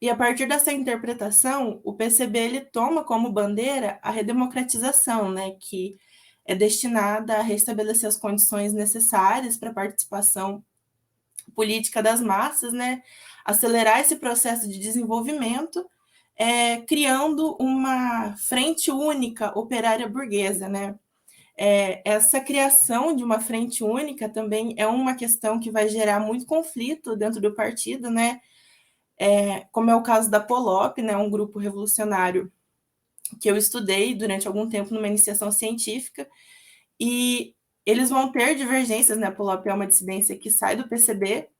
Speaker 4: E a partir dessa interpretação, o PCB ele toma como bandeira a redemocratização, né, que é destinada a restabelecer as condições necessárias para a participação política das massas, né, acelerar esse processo de desenvolvimento, criando uma frente única operária burguesa, né. Essa criação de uma frente única também é uma questão que vai gerar muito conflito dentro do partido, né, como é o caso da POLOP, né, um grupo revolucionário que eu estudei durante algum tempo numa iniciação científica, e eles vão ter divergências, né, a POLOP é uma dissidência que sai do PCB,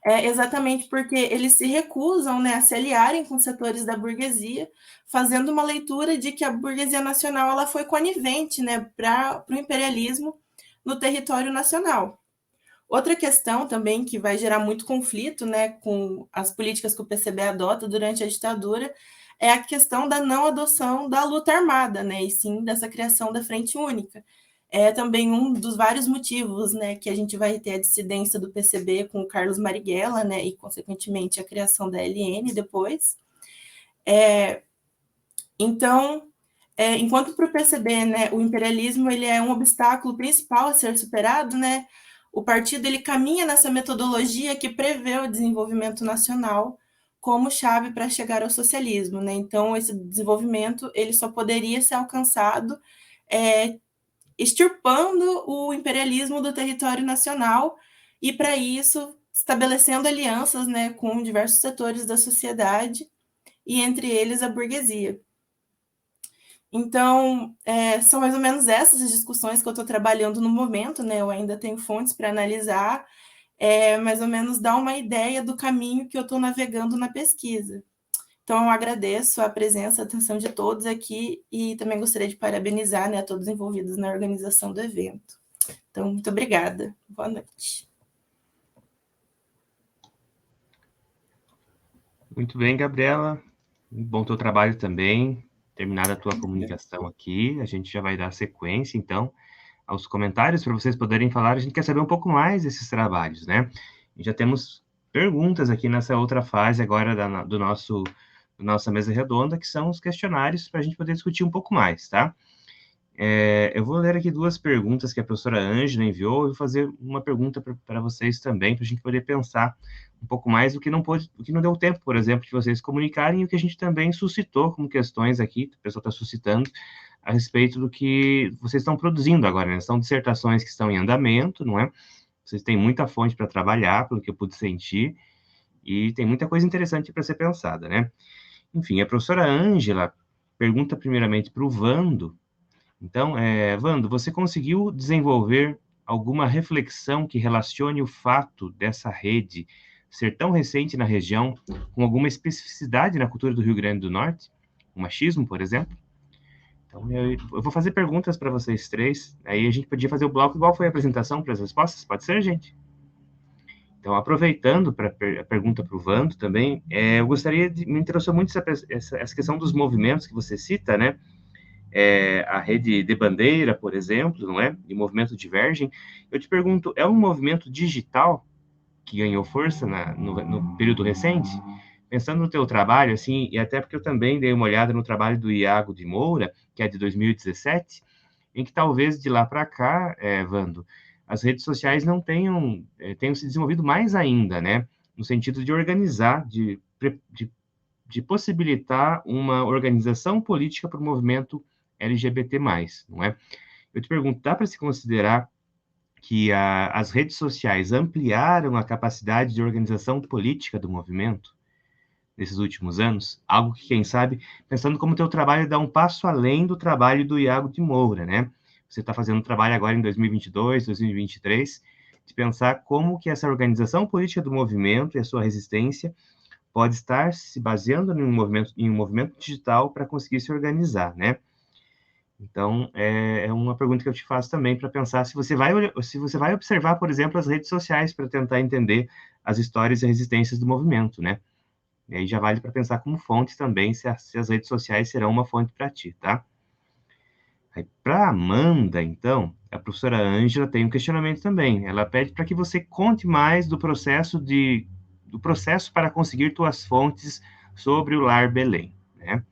Speaker 4: exatamente porque eles se recusam, né, a se aliarem com setores da burguesia, fazendo uma leitura de que a burguesia nacional ela foi conivente, né, para o imperialismo no território nacional. Outra questão também que vai gerar muito conflito, né, com as políticas que o PCB adota durante a ditadura é a questão da não adoção da luta armada, né, e sim dessa criação da Frente Única. É também um dos vários motivos, né, que a gente vai ter a dissidência do PCB com o Carlos Marighella, né, e consequentemente a criação da LN depois. Então, enquanto para o PCB, né, o imperialismo ele é um obstáculo principal a ser superado, né, o partido ele caminha nessa metodologia que prevê o desenvolvimento nacional como chave para chegar ao socialismo, né? Então, esse desenvolvimento ele só poderia ser alcançado extirpando o imperialismo do território nacional e, para isso, estabelecendo alianças, né, com diversos setores da sociedade e, entre eles, a burguesia. Então, são mais ou menos essas as discussões que eu estou trabalhando no momento, né? Eu ainda tenho fontes para analisar, mais ou menos dar uma ideia do caminho que eu estou navegando na pesquisa. Então, eu agradeço a presença, a atenção de todos aqui e também gostaria de parabenizar, né, a todos envolvidos na organização do evento. Então, muito obrigada. Boa noite.
Speaker 1: Muito bem, Gabriela. Bom teu trabalho também. Terminada a tua comunicação aqui, a gente já vai dar sequência, então, aos comentários, para vocês poderem falar. A gente quer saber um pouco mais desses trabalhos, né? E já temos perguntas aqui nessa outra fase agora do nossa mesa redonda, que são os questionários, para a gente poder discutir um pouco mais, tá? Eu vou ler aqui duas perguntas que a professora Ângela enviou, e vou fazer uma pergunta para vocês também, para a gente poder pensar um pouco mais o que não deu tempo, por exemplo, de vocês comunicarem, e o que a gente também suscitou como questões aqui, a pessoa está suscitando, a respeito do que vocês estão produzindo agora, né? São dissertações que estão em andamento, não é? Vocês têm muita fonte para trabalhar, pelo que eu pude sentir, e tem muita coisa interessante para ser pensada, né? Enfim, a professora Ângela pergunta primeiramente para o Vando. Então, Vando, você conseguiu desenvolver alguma reflexão que relacione o fato dessa rede ser tão recente na região com alguma especificidade na cultura do Rio Grande do Norte? O machismo, por exemplo? Então, eu vou fazer perguntas para vocês três, aí a gente podia fazer o bloco igual foi a apresentação para as respostas, pode ser, gente? Então, aproveitando para a pergunta para o Vando também, eu gostaria de... Me interessou muito essa questão dos movimentos que você cita, né? A rede de bandeira, por exemplo, não é? E o movimento Divergem. Eu te pergunto, é um movimento digital que ganhou força no período recente? Pensando no teu trabalho, assim, e até porque eu também dei uma olhada no trabalho do Iago de Moura, que é de 2017, em que talvez de lá para cá, Vando, as redes sociais não tenham se desenvolvido mais ainda, né? No sentido de organizar, de possibilitar uma organização política para o movimento LGBT+, não é? Eu te pergunto, dá para se considerar que as redes sociais ampliaram a capacidade de organização política do movimento nesses últimos anos? Algo que, quem sabe, pensando como o teu trabalho dá um passo além do trabalho do Iago de Moura, né? Você está fazendo um trabalho agora em 2022, 2023, de pensar como que essa organização política do movimento e a sua resistência pode estar se baseando em um movimento digital para conseguir se organizar, né? Então, é uma pergunta que eu te faço também para pensar se você vai observar, por exemplo, as redes sociais para tentar entender as histórias e resistências do movimento, né? E aí já vale para pensar como fonte também, se as redes sociais serão uma fonte para ti, tá? Para Amanda, então, a professora Ângela tem um questionamento também. Ela pede para que você conte mais do processo para conseguir tuas fontes sobre o Lar Belém, né?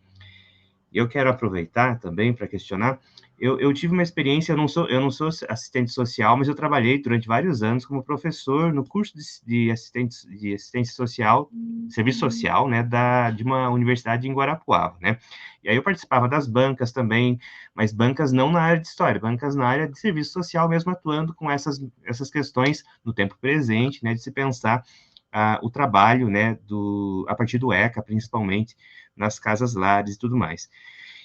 Speaker 1: Eu quero aproveitar também para questionar. Eu tive uma experiência, eu não sou assistente social, mas eu trabalhei durante vários anos como professor no curso de assistência social, serviço social, né, de uma universidade em Guarapuava, né? E aí eu participava das bancas também, mas bancas não na área de história, bancas na área de serviço social mesmo, atuando com essas questões no tempo presente, né, de se pensar o trabalho, né, a partir do ECA, principalmente, nas casas lares e tudo mais.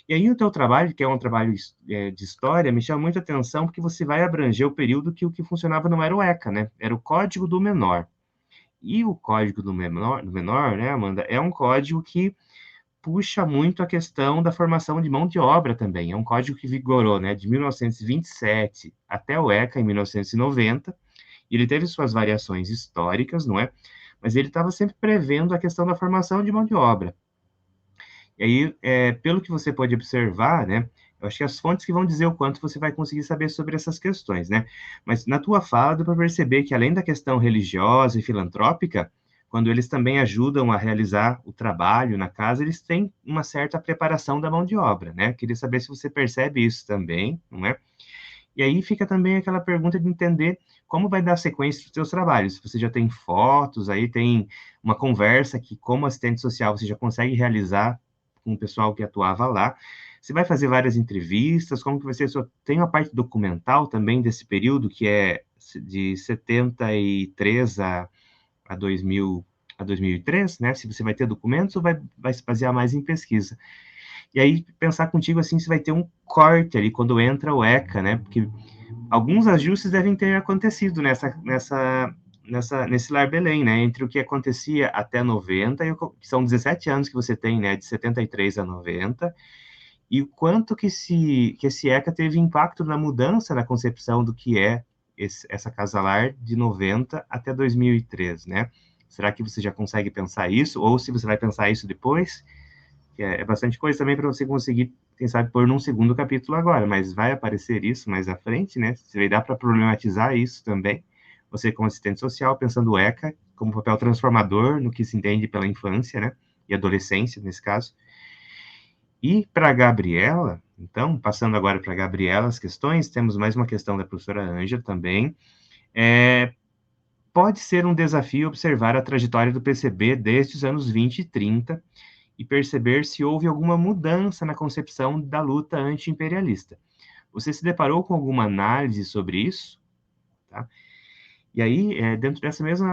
Speaker 1: E aí o teu trabalho, que é um trabalho de história, me chama muita atenção, porque você vai abranger o período que o que funcionava não era o ECA, né, era o Código do Menor. E o Código do Menor, né, Amanda, é um código que puxa muito a questão da formação de mão de obra também. É um código que vigorou, né, de 1927 até o ECA, em 1990, e ele teve suas variações históricas, não é? Mas ele estava sempre prevendo a questão da formação de mão de obra. E aí, pelo que você pode observar, né, eu acho que as fontes que vão dizer o quanto você vai conseguir saber sobre essas questões, né? Mas na tua fala, dá para perceber que além da questão religiosa e filantrópica, quando eles também ajudam a realizar o trabalho na casa, eles têm uma certa preparação da mão de obra, né? Queria saber se você percebe isso também, não é? E aí fica também aquela pergunta de entender como vai dar sequência para os seus trabalhos. Se você já tem fotos, aí tem uma conversa que, como assistente social, você já consegue realizar com o pessoal que atuava lá. Você vai fazer várias entrevistas, como que vai ser? Tem uma parte documental também desse período, que é de 73 a 2003, né? Se você vai ter documentos ou vai se basear mais em pesquisa. E aí, pensar contigo, assim, se vai ter um corte ali, quando entra o ECA, né? Porque alguns ajustes devem ter acontecido nesse Lar Belém, né? Entre o que acontecia até 90, que são 17 anos que você tem, né? De 73 a 90, e o quanto que esse ECA teve impacto na mudança na concepção do que é essa Casa Lar de 90 até 2003, né? Será que você já consegue pensar isso? Ou se você vai pensar isso depois? Que é bastante coisa também para você conseguir, quem sabe, pôr num segundo capítulo agora, mas vai aparecer isso mais à frente, né? Se vai dar para problematizar isso também. Você, como assistente social, pensando o ECA como papel transformador no que se entende pela infância, né? E adolescência, nesse caso. E para a Gabriela, então, passando agora para a Gabriela as questões, temos mais uma questão da professora Ângela também. Pode ser um desafio observar a trajetória do PCB desde os anos 20 e 30, e perceber se houve alguma mudança na concepção da luta anti-imperialista. Você se deparou com alguma análise sobre isso? Tá? E aí, dentro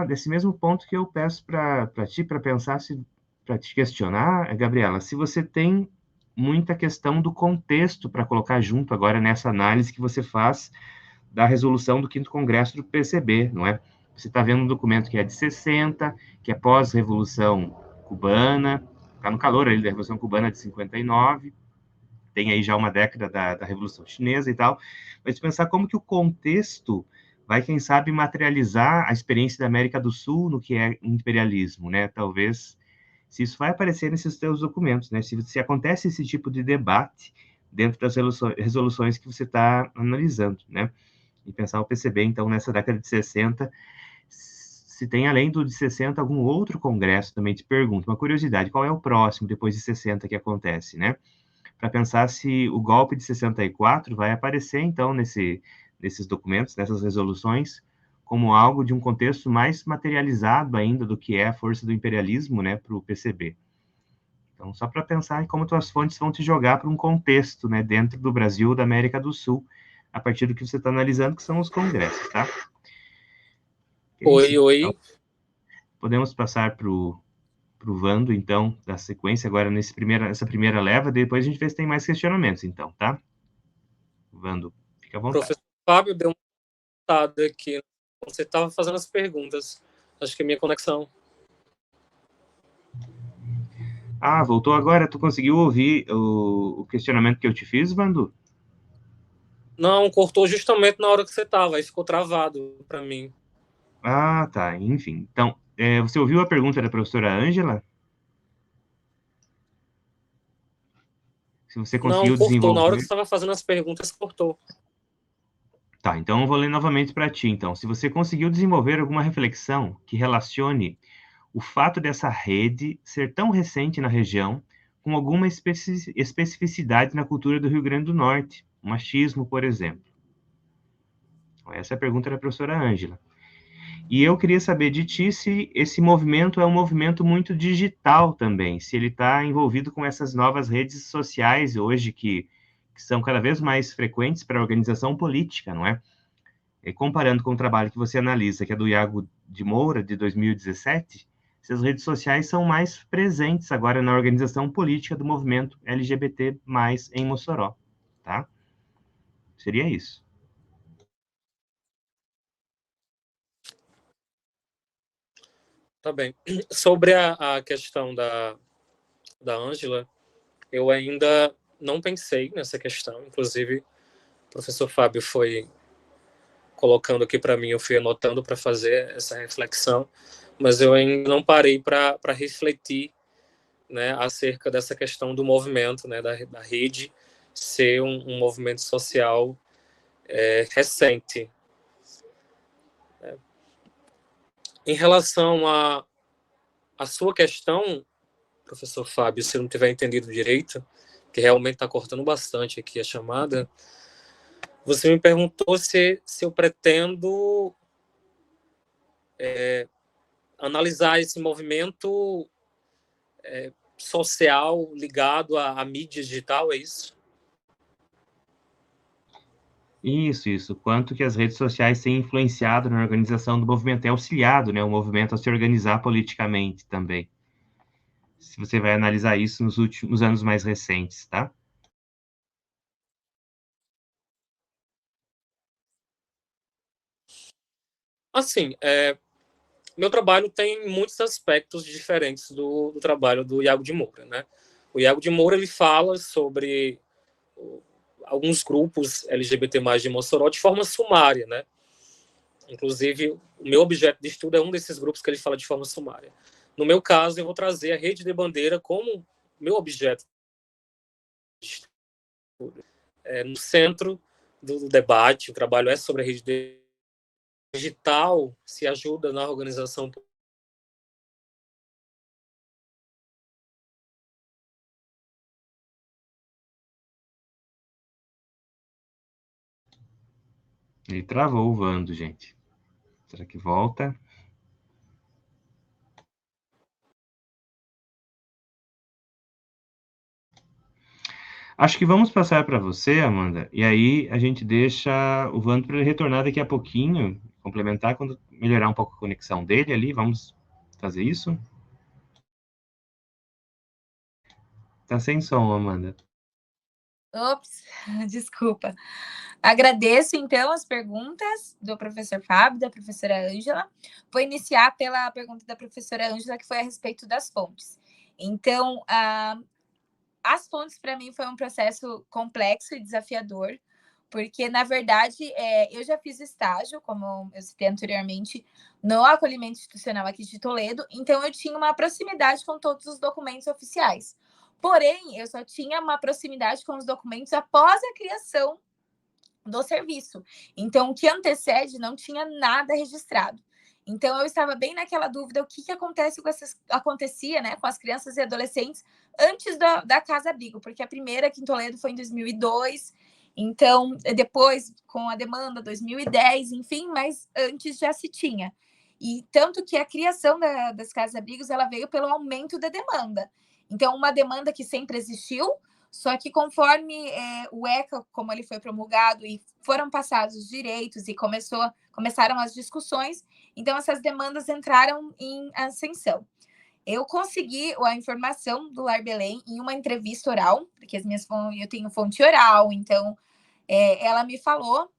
Speaker 1: desse mesmo ponto que eu peço para ti, para pensar, para te questionar, Gabriela, se você tem muita questão do contexto para colocar junto agora nessa análise que você faz da resolução do 5º Congresso do PCB, não é? Você está vendo um documento que é de 60, que é pós-revolução cubana, está no calor ali da Revolução Cubana de 59, tem aí já uma década da Revolução Chinesa e tal, mas pensar como que o contexto vai, quem sabe, materializar a experiência da América do Sul no que é imperialismo, né? Talvez, se isso vai aparecer nesses teus documentos, né? Se acontece esse tipo de debate dentro das resoluções que você está analisando, né? E pensar o PCB, então, nessa década de 60, se tem, além do de 60, algum outro congresso, também te pergunto, uma curiosidade, qual é o próximo, depois de 60, que acontece, né? Para pensar se o golpe de 64 vai aparecer, então, nesses documentos, nessas resoluções, como algo de um contexto mais materializado ainda do que é a força do imperialismo, né, para o PCB. Então, só para pensar em como tuas fontes vão te jogar para um contexto, né, dentro do Brasil, da América do Sul, a partir do que você está analisando, que são os congressos, tá?
Speaker 3: Oi.
Speaker 1: Então, podemos passar para o Vando, então, da sequência, agora nessa primeira leva, depois a gente vê se tem mais questionamentos, então, tá? Vando, fica à
Speaker 3: O
Speaker 1: vontade.
Speaker 3: professor Fábio deu uma notada aqui. Você estava fazendo as perguntas. Acho que é minha conexão.
Speaker 1: Ah, voltou agora? Tu conseguiu ouvir o questionamento que eu te fiz, Vando?
Speaker 3: Não, cortou justamente na hora que você estava, aí ficou travado para mim.
Speaker 1: Ah, tá, enfim. Então, você ouviu a pergunta da professora Ângela? Se você
Speaker 3: Não,
Speaker 1: conseguiu
Speaker 3: cortou. Na hora que
Speaker 1: desenvolver...
Speaker 3: você estava fazendo as perguntas, cortou.
Speaker 1: Tá, então eu vou ler novamente para ti. Então, se você conseguiu desenvolver alguma reflexão que relacione o fato dessa rede ser tão recente na região com alguma especificidade na cultura do Rio Grande do Norte, o machismo, por exemplo. Essa é a pergunta da professora Ângela. E eu queria saber de ti se esse movimento é um movimento muito digital também, se ele está envolvido com essas novas redes sociais hoje que são cada vez mais frequentes para a organização política, não é? E comparando com o trabalho que você analisa, que é do Iago de Moura, de 2017, se as redes sociais são mais presentes agora na organização política do movimento LGBT+, em Mossoró, tá? Seria isso.
Speaker 3: Tá bem. Sobre a questão da Ângela, eu ainda não pensei nessa questão. Inclusive, o professor Fábio foi colocando aqui para mim, eu fui anotando para fazer essa reflexão, mas eu ainda não parei para refletir, né, acerca dessa questão do movimento, né, da rede ser um movimento social recente. Em relação à sua questão, professor Fábio, se eu não tiver entendido direito, que realmente está cortando bastante aqui a chamada, você me perguntou se eu pretendo analisar esse movimento social ligado à mídia digital, é isso?
Speaker 1: Isso. Quanto que as redes sociais têm influenciado na organização do movimento, têm auxiliado, né, o movimento a se organizar politicamente também. Se você vai analisar isso nos últimos anos mais recentes, tá?
Speaker 3: Assim, meu trabalho tem muitos aspectos diferentes do trabalho do Iago de Moura, né? O Iago de Moura, ele fala sobre alguns grupos LGBT+, de Mossoró de forma sumária, né? Inclusive, o meu objeto de estudo é um desses grupos que ele fala de forma sumária. No meu caso, eu vou trazer a Rede de Bandeira como meu objeto de estudo. No centro do debate, o trabalho é sobre a rede digital, se ajuda na organização.
Speaker 1: Ele travou o Vando, gente. Será que volta? Acho que vamos passar para você, Amanda, e aí a gente deixa o Vando para ele retornar daqui a pouquinho, complementar quando melhorar um pouco a conexão dele ali. Vamos fazer isso? Tá sem som, Amanda.
Speaker 2: Ops, desculpa. Agradeço, então, as perguntas do professor Fábio, da professora Ângela. Vou iniciar pela pergunta da professora Ângela, que foi a respeito das fontes. Então, as fontes, para mim, foi um processo complexo e desafiador, porque, na verdade, eu já fiz estágio, como eu citei anteriormente, no acolhimento institucional aqui de Toledo, então eu tinha uma proximidade com todos os documentos oficiais. Porém, eu só tinha uma proximidade com os documentos após a criação do serviço. Então, o que antecede não tinha nada registrado. Então, eu estava bem naquela dúvida, o que acontecia, né, com as crianças e adolescentes antes da Casa-Abrigo, porque a primeira aqui em Toledo foi em 2002, então, depois, com a demanda, 2010, enfim, mas antes já se tinha. E tanto que a criação das Casas-Abrigos, ela veio pelo aumento da demanda. Então, uma demanda que sempre existiu, só que conforme o ECA, como ele foi promulgado e foram passados os direitos e começaram as discussões, então essas demandas entraram em ascensão. Eu consegui a informação do Lar Belém em uma entrevista oral, porque eu tenho fonte oral, então ela me falou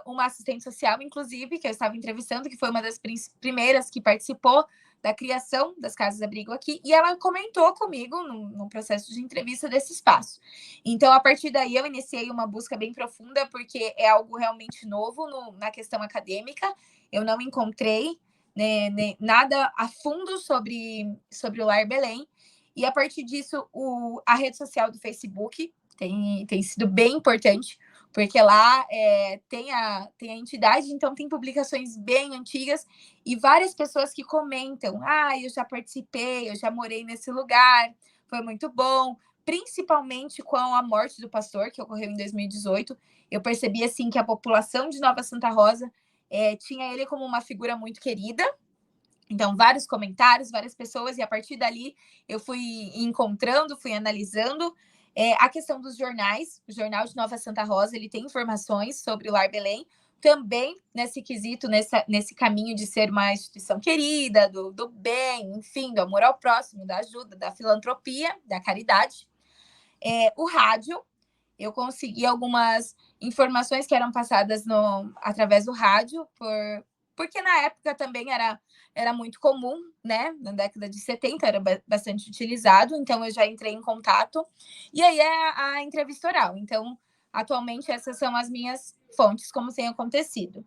Speaker 2: uma assistente social, inclusive, que eu estava entrevistando, que foi uma das primeiras que participou da criação das casas-abrigo aqui, e ela comentou comigo, no processo de entrevista, desse espaço. Então, a partir daí, eu iniciei uma busca bem profunda, porque é algo realmente novo na questão acadêmica. Eu não encontrei nada a fundo sobre o Lar Belém, e a partir disso, a rede social do Facebook tem sido bem importante, porque lá tem a entidade, então tem publicações bem antigas e várias pessoas que comentam, eu já participei, eu já morei nesse lugar, foi muito bom, principalmente com a morte do pastor, que ocorreu em 2018, eu percebi, assim, que a população de Nova Santa Rosa tinha ele como uma figura muito querida. Então, vários comentários, várias pessoas, e a partir dali eu fui encontrando, fui analisando. A questão dos jornais, o Jornal de Nova Santa Rosa, ele tem informações sobre o Lar Belém, também nesse quesito, nesse caminho de ser uma instituição querida, do bem, enfim, do amor ao próximo, da ajuda, da filantropia, da caridade. O rádio, eu consegui algumas informações que eram passadas através do rádio, porque na época também era muito comum, né? Na década de 70 era bastante utilizado, então eu já entrei em contato. E aí a entrevista oral. Então, atualmente, essas são as minhas fontes, como tem acontecido.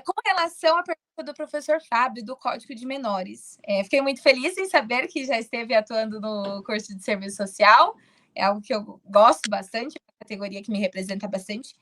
Speaker 2: Com relação à pergunta do professor Fábio, do Código de Menores, fiquei muito feliz em saber que já esteve atuando no curso de Serviço Social, é algo que eu gosto bastante, é uma categoria que me representa bastante.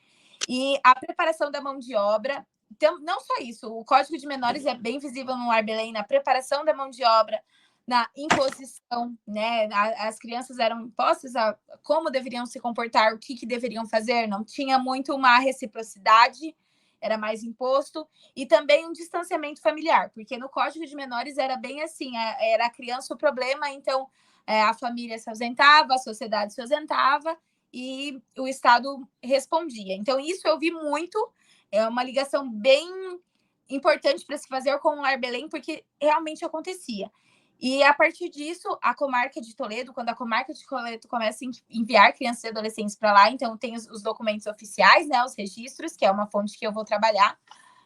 Speaker 2: E a preparação da mão de obra, então, não só isso, o Código de Menores é bem visível no Lar Belém, na preparação da mão de obra, na imposição, né? As crianças eram impostas a como deveriam se comportar, o que deveriam fazer, não tinha muito uma reciprocidade, era mais imposto, e também um distanciamento familiar, porque no Código de Menores era bem assim, era a criança o problema, então a família se ausentava, a sociedade se ausentava, e o Estado respondia. Então, isso eu vi muito, é uma ligação bem importante para se fazer com o Lar Belém, porque realmente acontecia. E, a partir disso, a comarca de Toledo, quando a comarca de Toledo começa a enviar crianças e adolescentes para lá, então tem os documentos oficiais, né, os registros, que é uma fonte que eu vou trabalhar,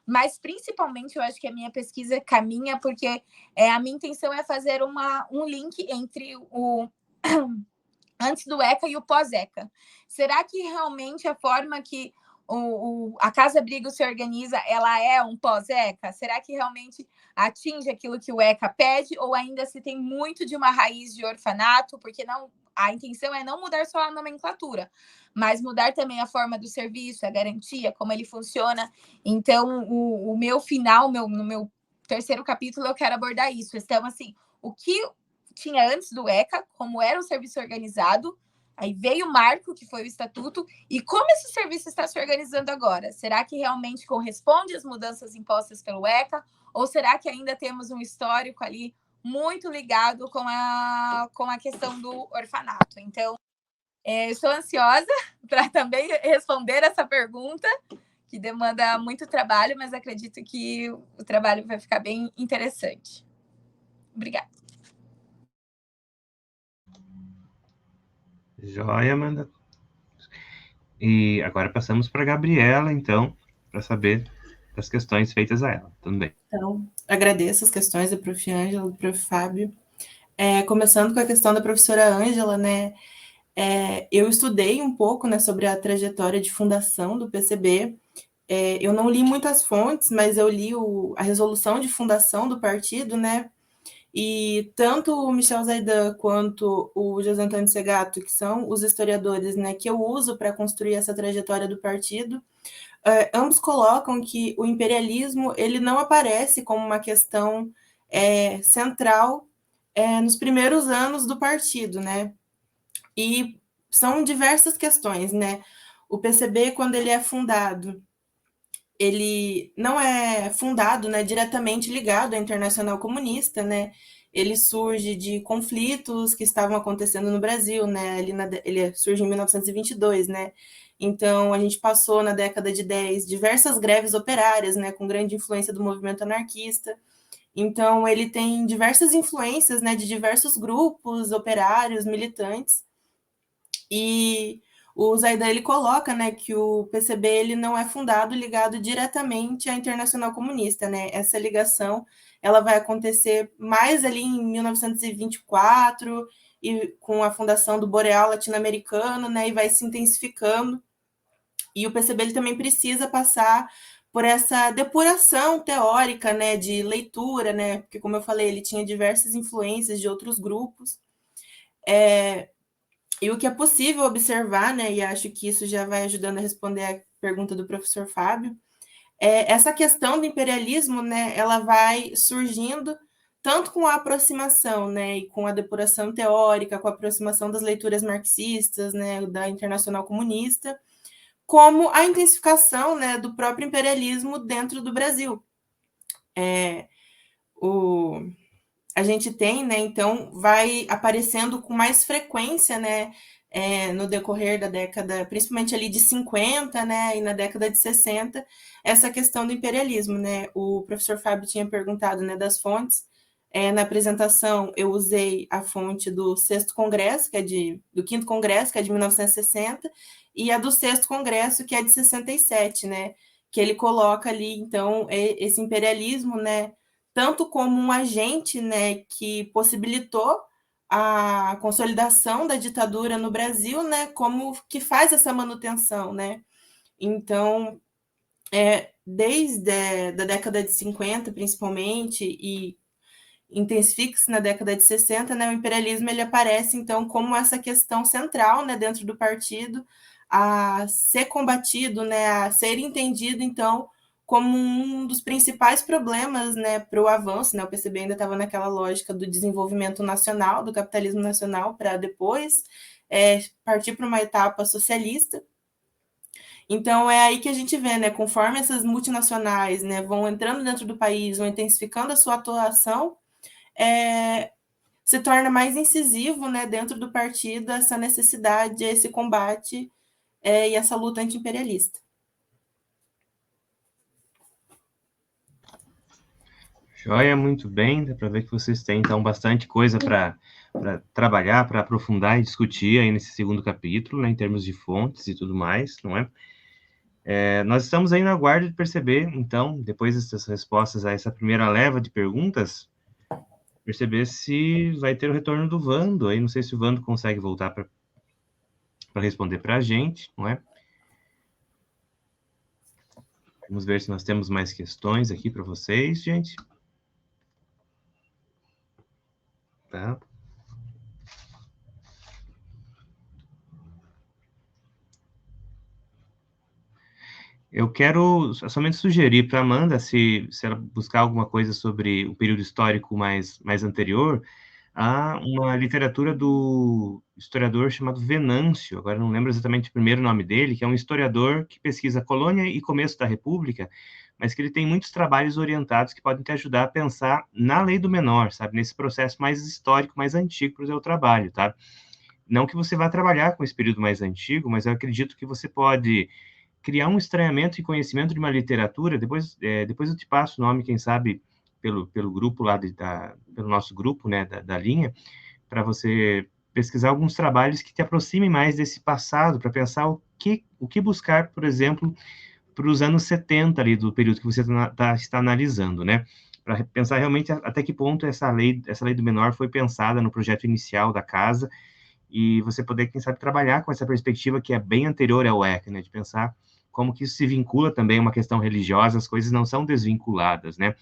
Speaker 2: mas, principalmente, eu acho que a minha pesquisa caminha, porque a minha intenção é fazer um link entre o antes do ECA e o pós-ECA. Será que realmente a forma que a Casa-Abrigo se organiza, ela é um pós-ECA? Será que realmente atinge aquilo que o ECA pede, ou ainda se tem muito de uma raiz de orfanato? Porque a intenção é não mudar só a nomenclatura, mas mudar também a forma do serviço, a garantia, como ele funciona. Então, o meu final, no meu terceiro capítulo, eu quero abordar isso. Então, assim, o que tinha antes do ECA, como era o serviço organizado, aí veio o marco, que foi o estatuto, e como esse serviço está se organizando agora? Será que realmente corresponde às mudanças impostas pelo ECA, ou será que ainda temos um histórico ali muito ligado com a questão do orfanato? Então, estou ansiosa para também responder essa pergunta, que demanda muito trabalho, mas acredito que o trabalho vai ficar bem interessante. Obrigada.
Speaker 1: Joia, Amanda. E agora passamos para a Gabriela, então, para saber das questões feitas a ela. Tudo bem.
Speaker 4: Então, agradeço as questões da prof. Ângela, do prof. Fábio. Começando com a questão da professora Ângela, né? Eu estudei um pouco, né, sobre a trajetória de fundação do PCB. Eu não li muitas fontes, mas eu li a resolução de fundação do partido, né? E tanto o Michel Zaidan quanto o José Antônio Segato, que são os historiadores, né, que eu uso para construir essa trajetória do partido, ambos colocam que o imperialismo ele não aparece como uma questão central nos primeiros anos do partido, né? E são diversas questões, né? O PCB, quando ele é fundado, ele não é fundado, né, diretamente ligado à Internacional Comunista, né? Ele surge de conflitos que estavam acontecendo no Brasil, né? Ele surge em 1922, né? Então, a gente passou na década de 10 diversas greves operárias, né, com grande influência do movimento anarquista. Então, ele tem diversas influências, né, de diversos grupos operários, militantes. E o Zaidan ele coloca, né, que o PCB ele não é fundado ligado diretamente à Internacional Comunista, né? Essa ligação ela vai acontecer mais ali em 1924 e com a fundação do Boreal Latino-Americano, né, e vai se intensificando. E o PCB ele também precisa passar por essa depuração teórica, né, de leitura, né, porque como eu falei, ele tinha diversas influências de outros grupos. E o que é possível observar, né, e acho que isso já vai ajudando a responder a pergunta do professor Fábio, essa questão do imperialismo, né, ela vai surgindo tanto com a aproximação, né, e com a depuração teórica, com a aproximação das leituras marxistas, né, da Internacional Comunista, como a intensificação, né, do próprio imperialismo dentro do Brasil. A gente tem, né, então, vai aparecendo com mais frequência, né, no decorrer da década, principalmente ali de 50, né, e na década de 60, essa questão do imperialismo, né. O professor Fábio tinha perguntado, né, das fontes. Na apresentação, eu usei a fonte do 6º Congresso, do 5º Congresso, que é de 1960, e a do 6º Congresso, que é de 67, né, que ele coloca ali, então, esse imperialismo, né, tanto como um agente, né, que possibilitou a consolidação da ditadura no Brasil, né, como que faz essa manutenção, né. Então, desde da década de 50, principalmente, e intensifica-se na década de 60, né, o imperialismo ele aparece, então, como essa questão central, né, dentro do partido, a ser combatido, né, a ser entendido, então, como um dos principais problemas, né, para o avanço, né, o PCB ainda estava naquela lógica do desenvolvimento nacional, do capitalismo nacional, para depois partir para uma etapa socialista. Então, é aí que a gente vê, né, conforme essas multinacionais, né, vão entrando dentro do país, vão intensificando a sua atuação, se torna mais incisivo, né, dentro do partido essa necessidade, esse combate e essa luta anti-imperialista.
Speaker 1: Joia, muito bem, dá para ver que vocês têm, então, bastante coisa para trabalhar, para aprofundar e discutir aí nesse segundo capítulo, né, em termos de fontes e tudo mais, não é? Nós estamos aí na guarda de perceber, então, depois dessas respostas a essa primeira leva de perguntas, perceber se vai ter o retorno do Vando, aí não sei se o Vando consegue voltar para responder para a gente, não é? Vamos ver se nós temos mais questões aqui para vocês, gente. Tá? Eu quero somente sugerir para a Amanda, se ela buscar alguma coisa sobre o período histórico mais anterior, há uma literatura do historiador chamado Venâncio, agora não lembro exatamente o primeiro nome dele, que é um historiador que pesquisa a colônia e começo da República, mas que ele tem muitos trabalhos orientados que podem te ajudar a pensar na lei do menor, sabe? Nesse processo mais histórico, mais antigo para o seu trabalho, tá? Não que você vá trabalhar com esse período mais antigo, mas eu acredito que você pode criar um estranhamento e conhecimento de uma literatura, depois eu te passo o nome, quem sabe, pelo grupo lá, pelo nosso grupo, né, da linha, para você pesquisar alguns trabalhos que te aproximem mais desse passado, para pensar o que buscar, por exemplo, para os anos 70 ali, do período que você está analisando, né, para pensar realmente até que ponto essa lei do menor foi pensada no projeto inicial da casa, e você poder, quem sabe, trabalhar com essa perspectiva que é bem anterior ao ECA, né, de pensar como que isso se vincula também a uma questão religiosa, as coisas não são desvinculadas, né?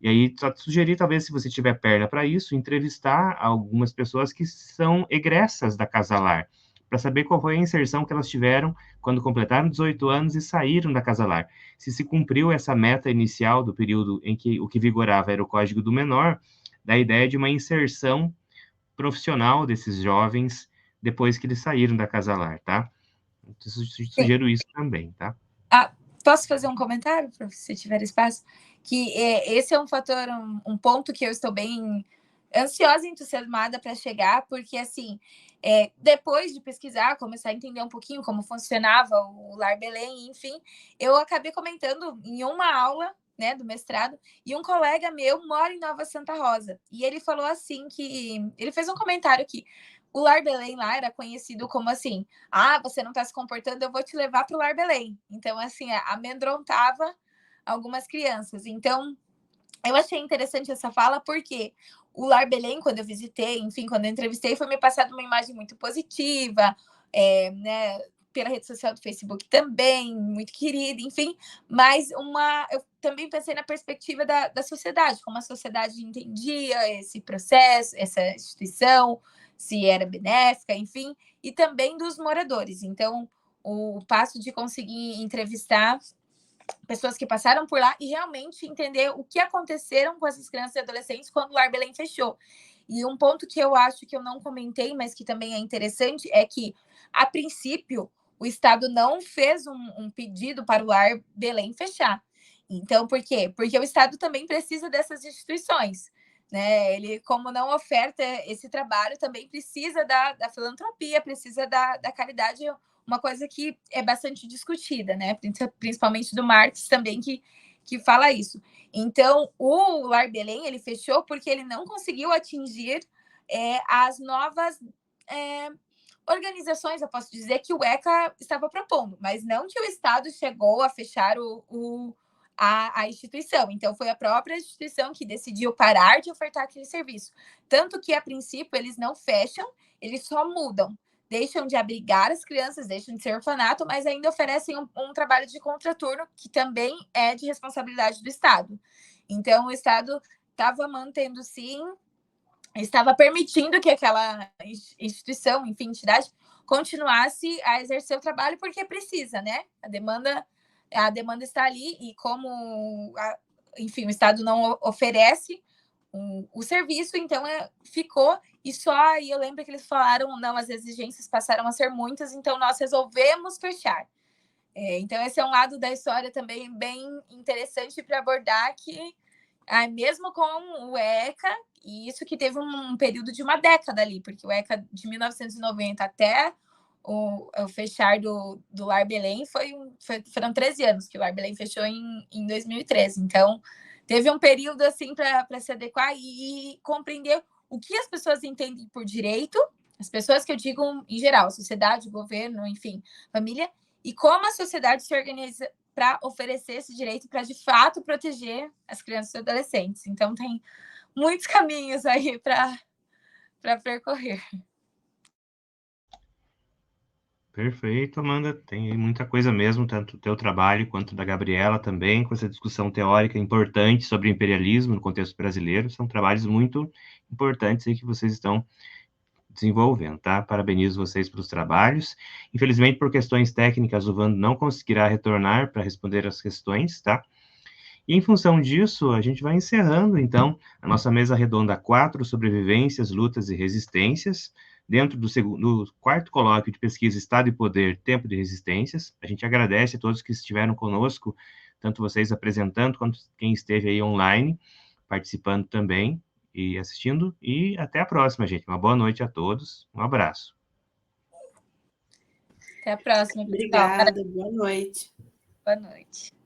Speaker 1: E aí, só sugerir, talvez, se você tiver perna para isso, entrevistar algumas pessoas que são egressas da Casa Lar, para saber qual foi a inserção que elas tiveram quando completaram 18 anos e saíram da Casa Lar. Se cumpriu essa meta inicial do período em que o que vigorava era o Código do Menor, da ideia de uma inserção profissional desses jovens depois que eles saíram da Casa Lar, tá? Então, sugiro isso também, tá?
Speaker 2: Posso fazer um comentário, se tiver espaço? Que esse é um fator, um ponto que eu estou bem ansiosa e entusiasmada para chegar, porque, assim, depois de pesquisar, começar a entender um pouquinho como funcionava o Lar Belém, enfim, eu acabei comentando em uma aula, né, do mestrado, e um colega meu mora em Nova Santa Rosa, e ele falou assim que... Ele fez um comentário que o Lar Belém lá era conhecido como assim, você não está se comportando, eu vou te levar para o Lar Belém. Então, assim, amedrontava algumas crianças. Então, eu achei interessante essa fala, porque o Lar Belém, quando eu visitei, enfim, quando eu entrevistei, foi me passada uma imagem muito positiva, né, pela rede social do Facebook também, muito querida, enfim, mas eu também pensei na perspectiva da sociedade, como a sociedade entendia esse processo, essa instituição, se era benéfica, enfim, e também dos moradores. Então, o passo de conseguir entrevistar pessoas que passaram por lá e realmente entender o que aconteceram com essas crianças e adolescentes quando o Lar Belém fechou. E um ponto que eu acho que eu não comentei, mas que também é interessante, é que, a princípio, o Estado não fez um pedido para o Lar Belém fechar. Então, por quê? Porque o Estado também precisa dessas instituições, né? Ele, como não oferta esse trabalho, também precisa da filantropia, precisa da caridade, uma coisa que é bastante discutida, né? Principalmente do Marx também, que fala isso. Então, o Lar Belém, ele fechou porque ele não conseguiu atingir as novas organizações, eu posso dizer, que o ECA estava propondo, mas não que o Estado chegou a fechar a instituição. Então, foi a própria instituição que decidiu parar de ofertar aquele serviço. Tanto que, a princípio, eles não fecham, eles só mudam. Deixam de abrigar as crianças, deixam de ser orfanato, mas ainda oferecem um trabalho de contraturno, que também é de responsabilidade do Estado. Então, o Estado estava mantendo, sim, estava permitindo que aquela instituição, enfim, entidade, continuasse a exercer o trabalho, porque precisa, né? A demanda está ali, e como, enfim, o Estado não oferece o serviço, então ficou, e só aí eu lembro que eles falaram, não, as exigências passaram a ser muitas, então nós resolvemos fechar. Então, esse é um lado da história também bem interessante para abordar, que mesmo com o ECA, e isso que teve um período de uma década ali, porque o ECA de 1990 até o fechar do Lar Belém foram 13 anos, que o Lar Belém fechou em 2013. Então, teve um período assim para se adequar e compreender o que as pessoas entendem por direito, as pessoas que eu digo em geral, sociedade, governo, enfim, família, e como a sociedade se organiza para oferecer esse direito, para de fato proteger as crianças e adolescentes. Então, tem muitos caminhos aí para percorrer.
Speaker 1: Perfeito, Amanda. Tem muita coisa mesmo, tanto do teu trabalho quanto da Gabriela também, com essa discussão teórica importante sobre imperialismo no contexto brasileiro. São trabalhos muito importantes aí que vocês estão desenvolvendo, tá? Parabenizo vocês pelos trabalhos. Infelizmente, por questões técnicas, o Vando não conseguirá retornar para responder as questões, tá? E em função disso, a gente vai encerrando, então, a nossa mesa redonda 4, sobrevivências, lutas e resistências, dentro do quarto colóquio de pesquisa Estado e Poder, Tempo de Resistências. A gente agradece a todos que estiveram conosco, tanto vocês apresentando, quanto quem esteve aí online, participando também e assistindo. E até a próxima, gente. Uma boa noite a todos. Um abraço.
Speaker 2: Até a próxima, pessoal.
Speaker 4: Obrigada, boa noite.
Speaker 2: Boa noite.